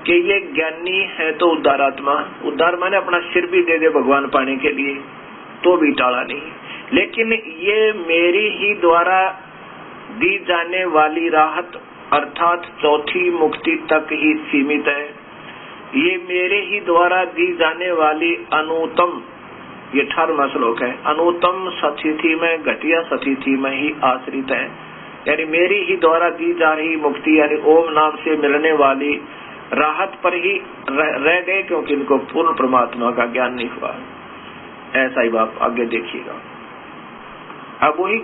कि ये ज्ञानी है तो उद्धारात्मा, उद्धार माने अपना सिर भी दे दे भगवान पाने के लिए तो भी टाला नहीं, लेकिन ये मेरी ही द्वारा दी जाने वाली राहत अर्थात चौथी मुक्ति तक ही सीमित है। ये मेरे ही द्वारा दी जाने वाली अनुत्तम, ये 18वां श्लोक है, अनुत्तम सतिथि में घटिया सतिथि में ही आश्रित है। यानी मेरी ही द्वारा दी जा रही मुक्ति यानी ओम नाम से मिलने वाली राहत पर ही रह गए, क्योंकि इनको पूर्ण परमात्मा का ज्ञान नहीं हुआ। ऐसा ही बात आगे देखिएगा। अब वही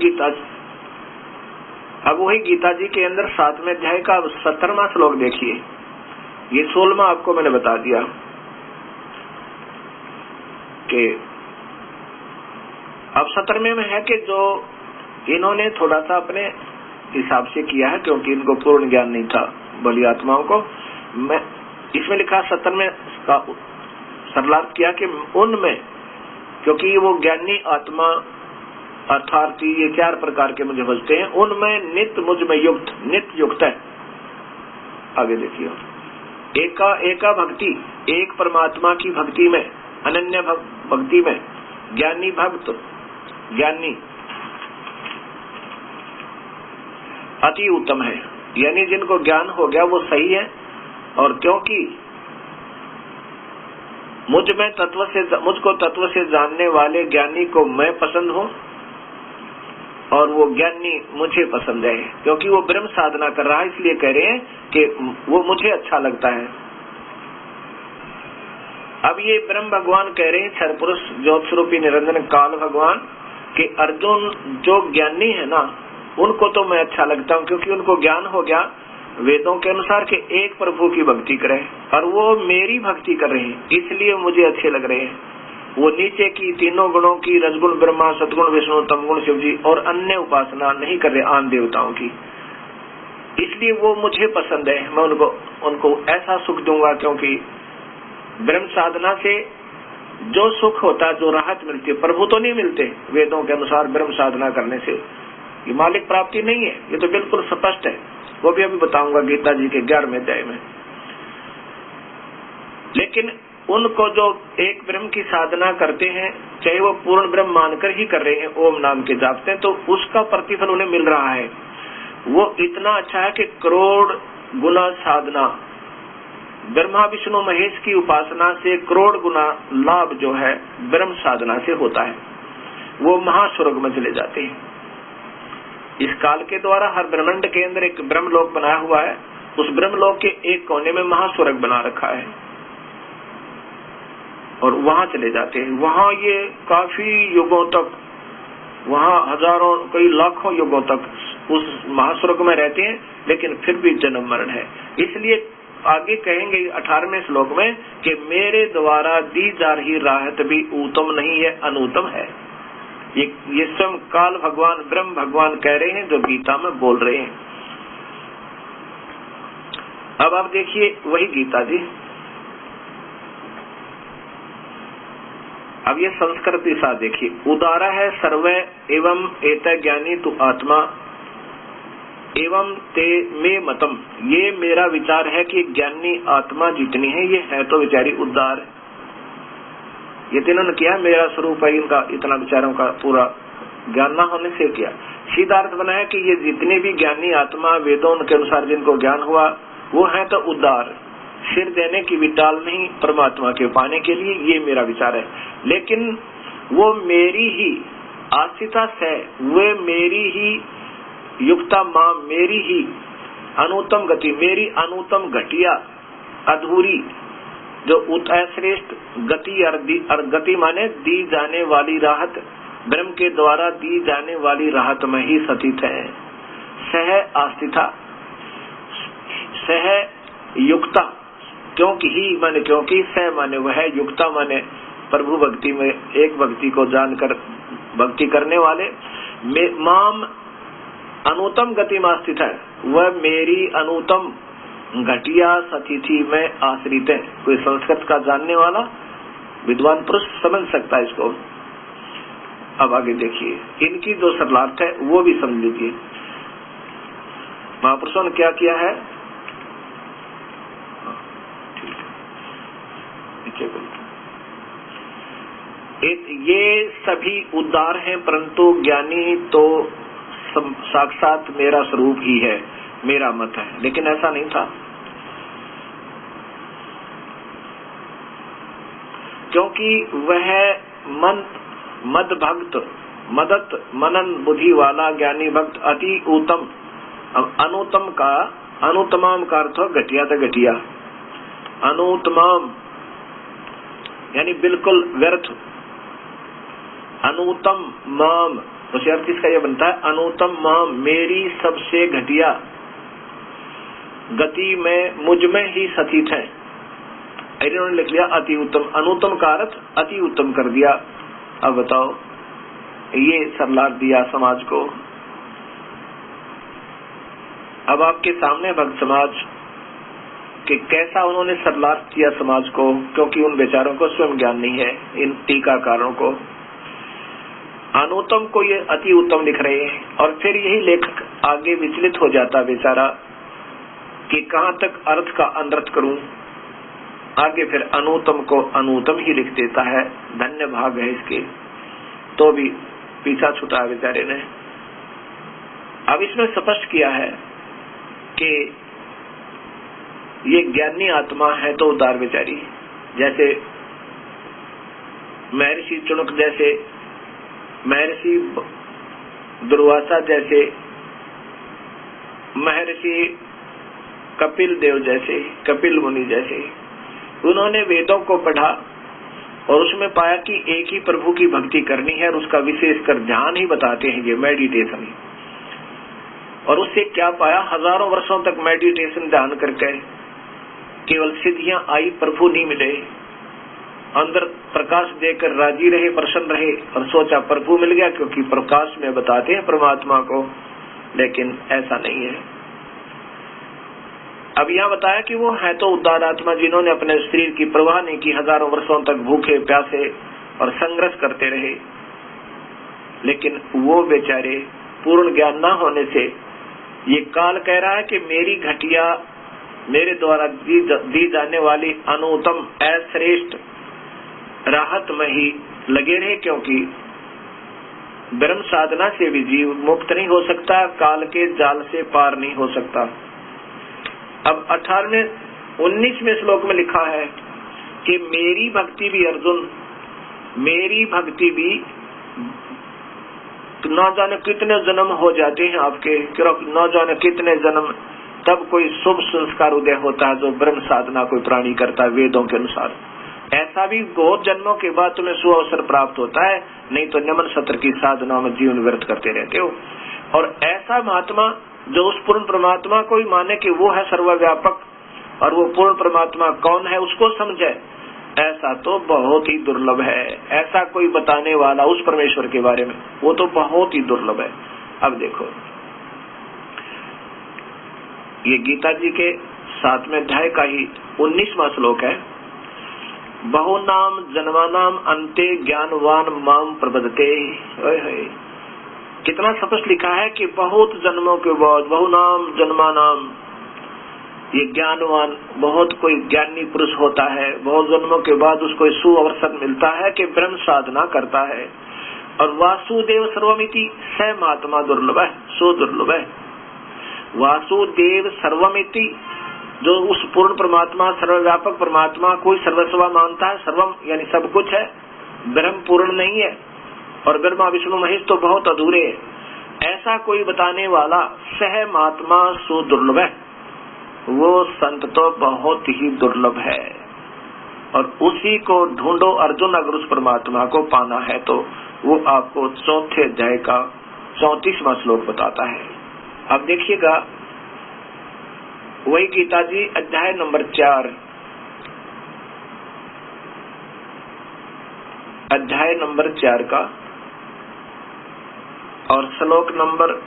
गीता जी के अंदर 7वें अध्याय का 17वां श्लोक देखिए। ये 16वां आपको मैंने बता दिया कि अब 17वें में है कि जो इन्होंने थोड़ा सा अपने हिसाब से किया है, क्योंकि इनको पूर्ण ज्ञान नहीं था बलि आत्माओं को। मैं इसमें लिखा 70 में सरलार्थ किया कि उनमें, क्योंकि वो ज्ञानी आत्मा अर्थात ये 4 प्रकार के मुझे बचते हैं, उनमें नित्य मुझ में युक्त, नित्य युक्त है। आगे देखिए, एका भक्ति, एक परमात्मा की भक्ति में, अनन्य भक्ति में ज्ञानी भक्त, ज्ञानी अति उत्तम है। यानी जिनको ज्ञान हो गया वो सही है, और क्योंकि मुझको तत्व से जानने वाले ज्ञानी को मैं पसंद हूँ, और वो ज्ञानी मुझे पसंद है, क्योंकि वो ब्रह्म साधना कर रहा है, इसलिए कह रहे हैं कि वो मुझे अच्छा लगता है। अब ये ब्रह्म भगवान कह रहे हैं, क्षर पुरुष ज्योत स्वरूपी निरंजन काल भगवान, कि अर्जुन जो ज्ञानी है ना, उनको तो मैं अच्छा लगता हूँ, क्योंकि उनको ज्ञान हो गया वेदों के अनुसार कि एक प्रभु की भक्ति करें, और वो मेरी भक्ति कर रहे हैं, इसलिए मुझे अच्छे लग रहे हैं। वो नीचे की तीनों गुणों की, रजगुण ब्रह्मा, सतगुण विष्णु, तमगुण शिव जी, और अन्य उपासना नहीं कर रहे आन देवताओं की, इसलिए वो मुझे पसंद है। मैं उनको ऐसा सुख दूंगा, क्योंकि ब्रह्म साधना से जो सुख होता है, जो राहत मिलती है, प्रभु तो नहीं मिलते वेदों के अनुसार। ब्रह्म साधना करने से ये मालिक प्राप्ति नहीं है, ये तो बिल्कुल स्पष्ट है। वो भी अभी बताऊंगा गीता जी के 11वें अध्याय में। लेकिन उनको जो एक ब्रह्म की साधना करते हैं, चाहे वो पूर्ण ब्रह्म मानकर ही कर रहे हैं, ओम नाम के जापते हैं, तो उसका प्रतिफल उन्हें मिल रहा है। वो इतना अच्छा है कि करोड़ गुना साधना, ब्रह्मा विष्णु महेश की उपासना से करोड़ गुना लाभ जो है ब्रह्म साधना से होता है। वो महास्वर्ग में चले जाते हैं। इस काल के द्वारा हर ब्रह्मांड के अंदर एक ब्रह्मलोक बनाया हुआ है, उस ब्रह्मलोक के एक कोने में महास्वर्ग बना रखा है, और वहां चले जाते हैं। वहां ये काफी युगों तक, वहां हजारों कई लाखों युगों तक उस महास्वर्ग में रहते हैं, लेकिन फिर भी जन्म मरण है। इसलिए आगे कहेंगे 18वें श्लोक में कि मेरे द्वारा दी जा रही राहत भी उत्तम नहीं है, अनुत्तम है। ये स्वयं काल भगवान, ब्रह्म भगवान कह रहे हैं, जो गीता में बोल रहे हैं। अब आप देखिए वही गीता जी। अब ये संस्कृत दिशा देखिए, उदारा है सर्वे एवं एत ज्ञानी तु आत्मा एवं ते मे मतम। ये मेरा विचार है कि ज्ञानी आत्मा जितनी है, ये है तो विचारी उदार। ये तीनों ने किया, मेरा स्वरूप है इनका, इतना विचारों का पूरा ज्ञान न होने से किया। सीधा अर्थ बनाया कि ये जितने भी ज्ञानी आत्मा वेदों के अनुसार जिनको ज्ञान हुआ, वो है तो उदार, सिर देने की विटाल नहीं परमात्मा के पाने के लिए, ये मेरा विचार है। लेकिन वो मेरी ही आश्रिता है, वे मेरी ही युक्ता मां, मेरी ही अनुत्तम गति, मेरी अनुत्तम घटिया अधूरी जो श्रेष्ठ गति, और गति माने दी जाने वाली राहत, ब्रह्म के द्वारा दी जाने वाली राहत में ही स्थित है। सह आस्थिता, सह युक्ता, क्योंकि ही माने क्योंकि, सह माने वह, युक्ता माने प्रभु भक्ति में एक भक्ति को जानकर भक्ति करने वाले, माम अनुत्तम गति में स्थित है, वह मेरी अनुत्तम घटिया सतिथि में आश्रित है। कोई संस्कृत का जानने वाला विद्वान पुरुष समझ सकता है इसको। अब आगे देखिए, इनकी जो सरलार्थ है वो भी समझ लीजिए। महापुरुषों ने क्या किया है, ये सभी उदार हैं, परंतु ज्ञानी तो साक्षात मेरा स्वरूप ही है, मेरा मत है। लेकिन ऐसा नहीं था, क्योंकि वह मद भक्त, मदत मनन बुद्धि वाला ज्ञानी भक्त अति उत्तम, अनुत्तम का, अनुत्तमाम का अर्थ घटिया था, घटिया, अनुत्तमाम यानी बिल्कुल व्यर्थ, अनुत्तम माम, उसे अर्थ इसका यह बनता है अनुत्तम माम, मेरी सबसे घटिया गति में मुझ में ही स्थित है। इन्होंने लिख लिया अति उत्तम, अनुत्तम का अर्थ अति उत्तम कर दिया। अब बताओ, ये सरलार दिया समाज को, अब आपके सामने भक्त समाज कि कैसा उन्होंने सरलार्थ किया समाज को, क्योंकि उन बेचारों को स्वयं ज्ञान नहीं है। इन टीकाकारों को अनुत्तम को ये अति उत्तम लिख रहे हैं, और फिर यही लेखक आगे विचलित हो जाता बेचारा कि कहां तक अर्थ का अनर्थ करूं। आगे फिर अनुत्तम को अनुत्तम ही लिख देता है। धन्य भाग है इसके, तो भी पीछा छुटा बेचारे ने। अब इसमें स्पष्ट किया है कि ये ज्ञानी आत्मा है तो उदार बेचारी, जैसे महर्षि चुनक जैसे, महर्षि दुर्वासा जैसे, महर्षि कपिल देव जैसे, कपिल मुनि जैसे, उन्होंने वेदों को पढ़ा और उसमें पाया कि एक ही प्रभु की भक्ति करनी है, और उसका विशेषकर ध्यान ही बताते हैं ये मेडिटेशन। और उससे क्या पाया, हजारों वर्षों तक मेडिटेशन ध्यान करके केवल सिद्धियां आई, प्रभु नहीं मिले। अंदर प्रकाश देकर राजी रहे, प्रसन्न रहे, और सोचा प्रभु मिल गया, क्योंकि प्रकाश में बताते हैं परमात्मा को, लेकिन ऐसा नहीं है। अब यहाँ बताया कि वो है तो उदार आत्मा जिन्होंने अपने शरीर की परवाह नहीं की, हजारों वर्षों तक भूखे प्यासे और संघर्ष करते रहे, लेकिन वो बेचारे पूर्ण ज्ञान न होने से ये काल कह रहा है कि मेरी घटिया, मेरे द्वारा दी जाने वाली अनुत्तम अश्रेष्ठ राहत में ही लगे रहे, क्योंकि ब्रह्म साधना से भी जीव मुक्त नहीं हो सकता, काल के जाल से पार नहीं हो सकता। अब 19वें श्लोक में लिखा है कि मेरी भक्ति भी अर्जुन, मेरी भक्ति भी न जाने कितने जन्म हो जाते हैं आपके, न जाने कितने जन्म, तब कोई शुभ संस्कार उदय होता है जो ब्रह्म साधना कोई प्राणी करता है वेदों के अनुसार। ऐसा भी बहुत जन्मों के बाद तुम्हें सुअवसर प्राप्त होता है, नहीं तो नमन सत्र की साधना में जीवन व्यर्थ करते रहते हो। और ऐसा महात्मा जो उस पूर्ण परमात्मा को ही माने कि वो है सर्वव्यापक, और वो पूर्ण परमात्मा कौन है उसको समझे, ऐसा तो बहुत ही दुर्लभ है। ऐसा कोई बताने वाला उस परमेश्वर के बारे में, वो तो बहुत ही दुर्लभ है। अब देखो, ये गीता जी के 7वें अध्याय का ही 19वां श्लोक है। बहुनाम जन्मानाम अन्ते ज्ञानवान माम प्रबदते। कितना स्पष्ट लिखा है कि बहुत जन्मों के बाद, बहुनाम जन्मानाम, ये ज्ञानवान, बहुत कोई ज्ञानी पुरुष होता है, बहुत जन्मों के बाद उसको सुअवसर मिलता है कि ब्रह्म साधना करता है। और वासुदेव सर्वमिति स महात्मा दुर्लभ है, सो दुर्लभ है। वासुदेव सर्वमिति, जो उस पूर्ण परमात्मा, सर्वव्यापक परमात्मा कोई सर्वस्वा मानता है, सर्वम यानी सब कुछ है, ब्रह्म पूर्ण नहीं है, और ब्रह्मा विष्णु महेश तो बहुत अधूरे है। ऐसा कोई बताने वाला सह महात्मा सो दुर्लभ है, वो संत तो बहुत ही दुर्लभ है। और उसी को ढूंढो अर्जुन, अगर उस परमात्मा को पाना है तो वो आपको 4थे अध्याय का 34वां श्लोक बताता है। अब देखिएगा, वही गीता जी अध्याय नंबर 4, अध्याय नंबर 4 का और श्लोक नंबर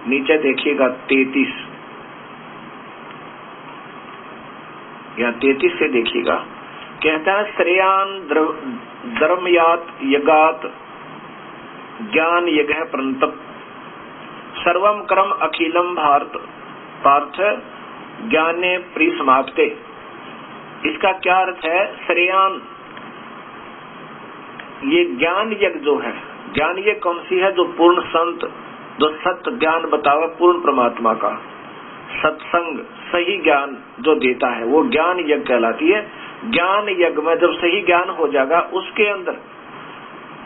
नीचे देखिएगा 33 या 33 से देखिएगा। कहता है श्रेयान धर्मयात यगात ज्ञान यज्ञ प्रंतप सर्वम कर्म अखिलम भारत पार्थ ज्ञाने परिसमाप्ते। इसका क्या अर्थ है? श्रेयान, ये ज्ञान यज्ञ जो है, ज्ञान यज्ञ कौन सी है? जो पूर्ण संत, जो सत्य ज्ञान बतावा पूर्ण परमात्मा का, सत्संग सही ज्ञान जो देता है, वो ज्ञान यज्ञ कहलाती है। ज्ञान यज्ञ में जब सही ज्ञान हो जाएगा, उसके अंदर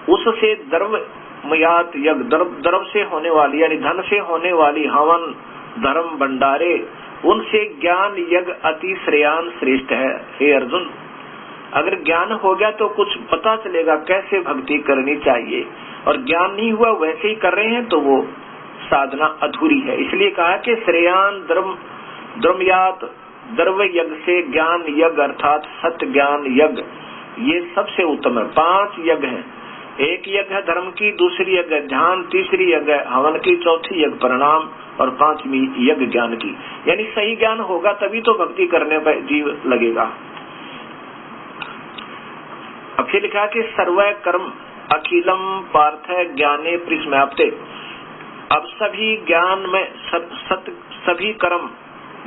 उससे द्रव्यमयात यज्ञ, द्रव्य से होने वाली यानी धन से होने वाली हवन धर्म भंडारे, उनसे ज्ञान यज्ञ अति श्रेयान श्रेष्ठ है। हे अर्जुन, अगर ज्ञान हो गया तो कुछ पता चलेगा कैसे भक्ति करनी चाहिए, और ज्ञान नहीं हुआ वैसे ही कर रहे हैं तो वो साधना अधूरी है। इसलिए कहा कि श्रेयान द्रव्यात, द्रव्य यज्ञ से ज्ञान यज्ञ अर्थात सत्य ज्ञान यज्ञ, ये सबसे उत्तम है। 5 यज्ञ हैं, एक यज्ञ धर्म की, दूसरी यज्ञ ध्यान, तीसरी यज्ञ हवन की, चौथी यज्ञ परिणाम और पांचवी यज्ञ ज्ञान की। यानी सही ज्ञान होगा तभी तो भक्ति करने पर जीव लगेगा। अब फिर लिखा कि सर्व कर्म अखिलम पार्थ ज्ञाने परिसमाप्ते। अब सभी ज्ञान में सभी कर्म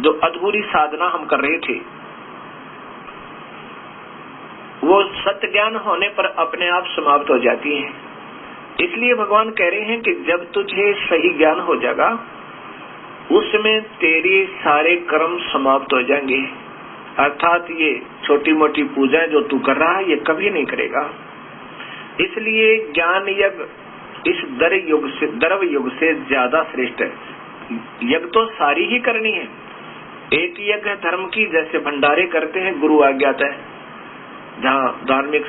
जो अधूरी साधना हम कर रहे थे वो सत्य ज्ञान होने पर अपने आप समाप्त हो जाती है। इसलिए भगवान कह रहे हैं कि जब तुझे सही ज्ञान हो जाएगा उसमें तेरे सारे कर्म समाप्त हो जाएंगे। अर्थात ये छोटी मोटी पूजा जो तू कर रहा है ये कभी नहीं करेगा। इसलिए ज्ञान यज्ञ इस द्रव्य युग से ज्यादा श्रेष्ठ है। यज्ञ तो सारी ही करनी है। एक यज्ञ धर्म की, जैसे भंडारे करते हैं गुरु आज्ञाता है, जहाँ धार्मिक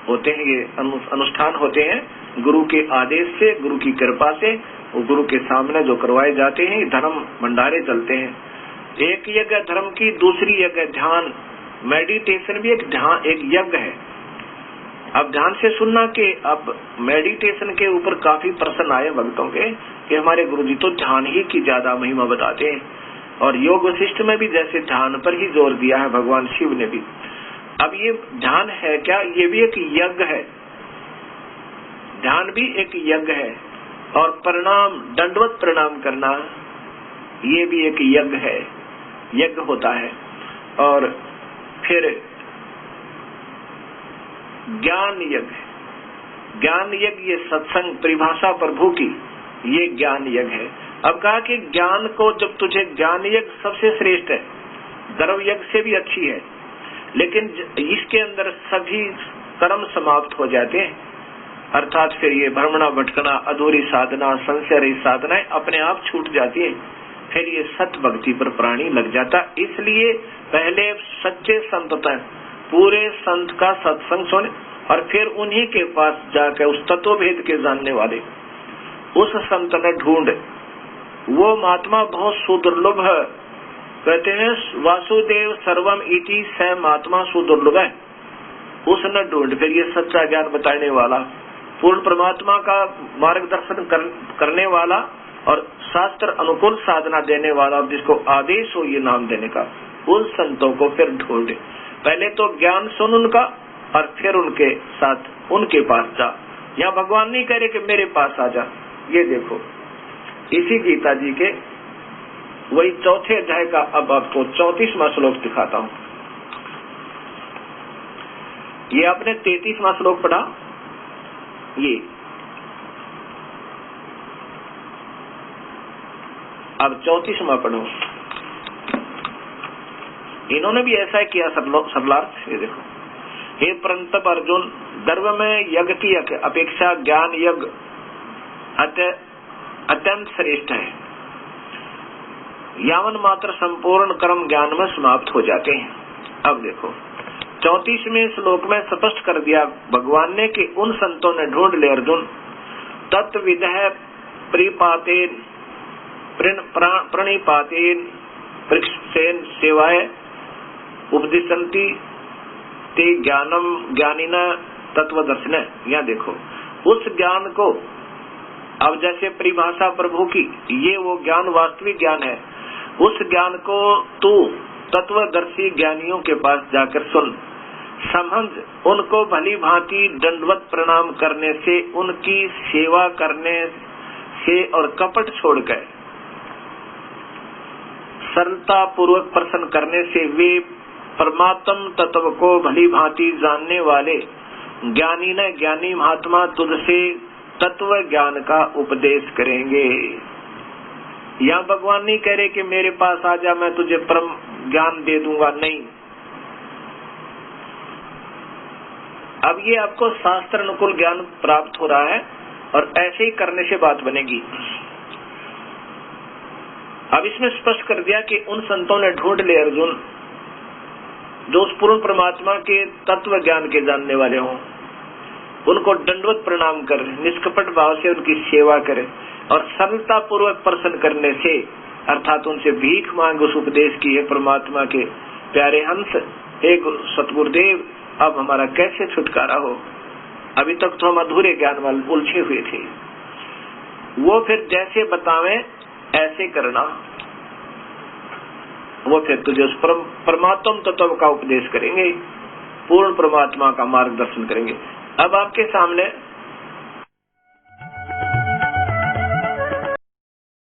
होते हैं ये अनुष्ठान होते हैं गुरु के आदेश से, गुरु की कृपा से, गुरु के सामने जो करवाए जाते हैं धर्म भंडारे चलते हैं। एक यज्ञ धर्म की, दूसरी यज्ञ ध्यान। मेडिटेशन भी एक यज्ञ है। अब ध्यान से सुनना कि अब मेडिटेशन के ऊपर काफी प्रश्न आए भक्तों के कि हमारे गुरुजी तो ध्यान ही की ज्यादा महिमा बताते हैं, और योग वशिष्ठ में भी जैसे ध्यान पर ही जोर दिया है भगवान शिव ने भी। अब ये ध्यान है क्या? ये भी एक यज्ञ है। ध्यान भी एक यज्ञ है, और प्रणाम, दंडवत प्रणाम करना ये भी एक यज्ञ है, यज्ञ होता है। और फिर ज्ञान यज्ञ, ज्ञान यज्ञ ये सत्संग परिभाषा प्रभु की, ये ज्ञान यज्ञ है। अब कहा कि ज्ञान को जब तुझे, ज्ञान यज्ञ सबसे श्रेष्ठ है, द्रव्य यज्ञ से भी अच्छी है, लेकिन इसके अंदर सभी कर्म समाप्त हो जाते हैं। अर्थात फिर ये भ्रमणा भटकना, अधूरी साधना, संशय रहित साधनाएं अपने आप छूट जाती है। फिर ये सत भक्ति पर प्राणी लग जाता। इसलिए पहले सच्चे संत तक पूरे संत का सत्संग सुन, और फिर उन्हीं के पास जाकर उस तत्व भेद के जानने वाले उस संत ने ढूंढ। वो महात्मा बहुत सुदुर्लभ है, कहते हैं वासुदेव सर्वम इति स महात्मा सुदुर्लभ है। उसने ढूंढ, फिर ये सच्चा ज्ञान बताने वाला, पूर्ण परमात्मा का मार्गदर्शन करने वाला और शास्त्र अनुकूल साधना देने वाला, जिसको आदेश हो ये नाम देने का, उन संतों को फिर ढूंढे। पहले तो ज्ञान सुन उनका, और फिर उनके साथ उनके पास जा। यहाँ भगवान नहीं कह रहे कि मेरे पास आ जा। ये देखो इसी गीता जी के वही चौथे अध्याय का अब आपको 34वां श्लोक दिखाता हूँ। ये आपने 33वां श्लोक पढ़ा, ये अब 34वां पढ़ो। इन्होंने भी ऐसा ही किया सरलार्थ। ये देखो, हे परंतप अर्जुन, द्रव्य में यज्ञ की अपेक्षा ज्ञान यज्ञ अत्यंत श्रेष्ठ है। यावन मात्र संपूर्ण कर्म ज्ञान में समाप्त हो जाते हैं। अब देखो 34वें श्लोक में स्पष्ट कर दिया भगवान ने कि उन संतों ने ढूंढ ले अर्जुन, तत्विदः प्रिपातेन प्रणिपातेन पृक्षसेन सेवाय उपदिशन्ति ते ज्ञानम ज्ञानिना तत्वदर्शन। यहाँ देखो उस ज्ञान को, अब जैसे परिभाषा प्रभु की, ये वो ज्ञान वास्तविक ज्ञान है। उस ज्ञान को तू तत्वदर्शी ज्ञानियों के पास जाकर सुन, समझ, उनको भली भांति दंडवत प्रणाम करने से, उनकी सेवा करने से और कपट छोड़कर सरलता पूर्वक प्रसन्न करने से वे परमात्म तत्व को भली भांति जानने वाले ज्ञानी न ज्ञानी महात्मा तुझसे तत्व ज्ञान का उपदेश करेंगे। यहाँ भगवान नहीं कह रहे कि मेरे पास आ जा, मैं तुझे परम ज्ञान दे दूंगा, नहीं। अब ये आपको शास्त्र अनुकूल ज्ञान प्राप्त हो रहा है, और ऐसे ही करने से बात बनेगी। अब इसमें स्पष्ट कर दिया कि उन संतों ने ढूंढ ले अर्जुन जो उस पूर्ण परमात्मा के तत्व ज्ञान के जानने वाले हों, उनको दंडवत प्रणाम कर, निष्कपट भाव से उनकी सेवा करे, और सरलता पूर्वक प्रसन्न करने से, अर्थात उनसे भीख मांग उस उपदेश की, है परमात्मा के प्यारे हंस, हे सतगुरुदेव अब हमारा कैसे छुटकारा हो। अभी तक तो हम अधूरे ज्ञान वाले उलझे हुए थे। वो फिर जैसे बतावें ऐसे करना, वो फिर तुझे उस परमात्म तत्व का उपदेश करेंगे, पूर्ण परमात्मा का मार्गदर्शन करेंगे। अब आपके सामने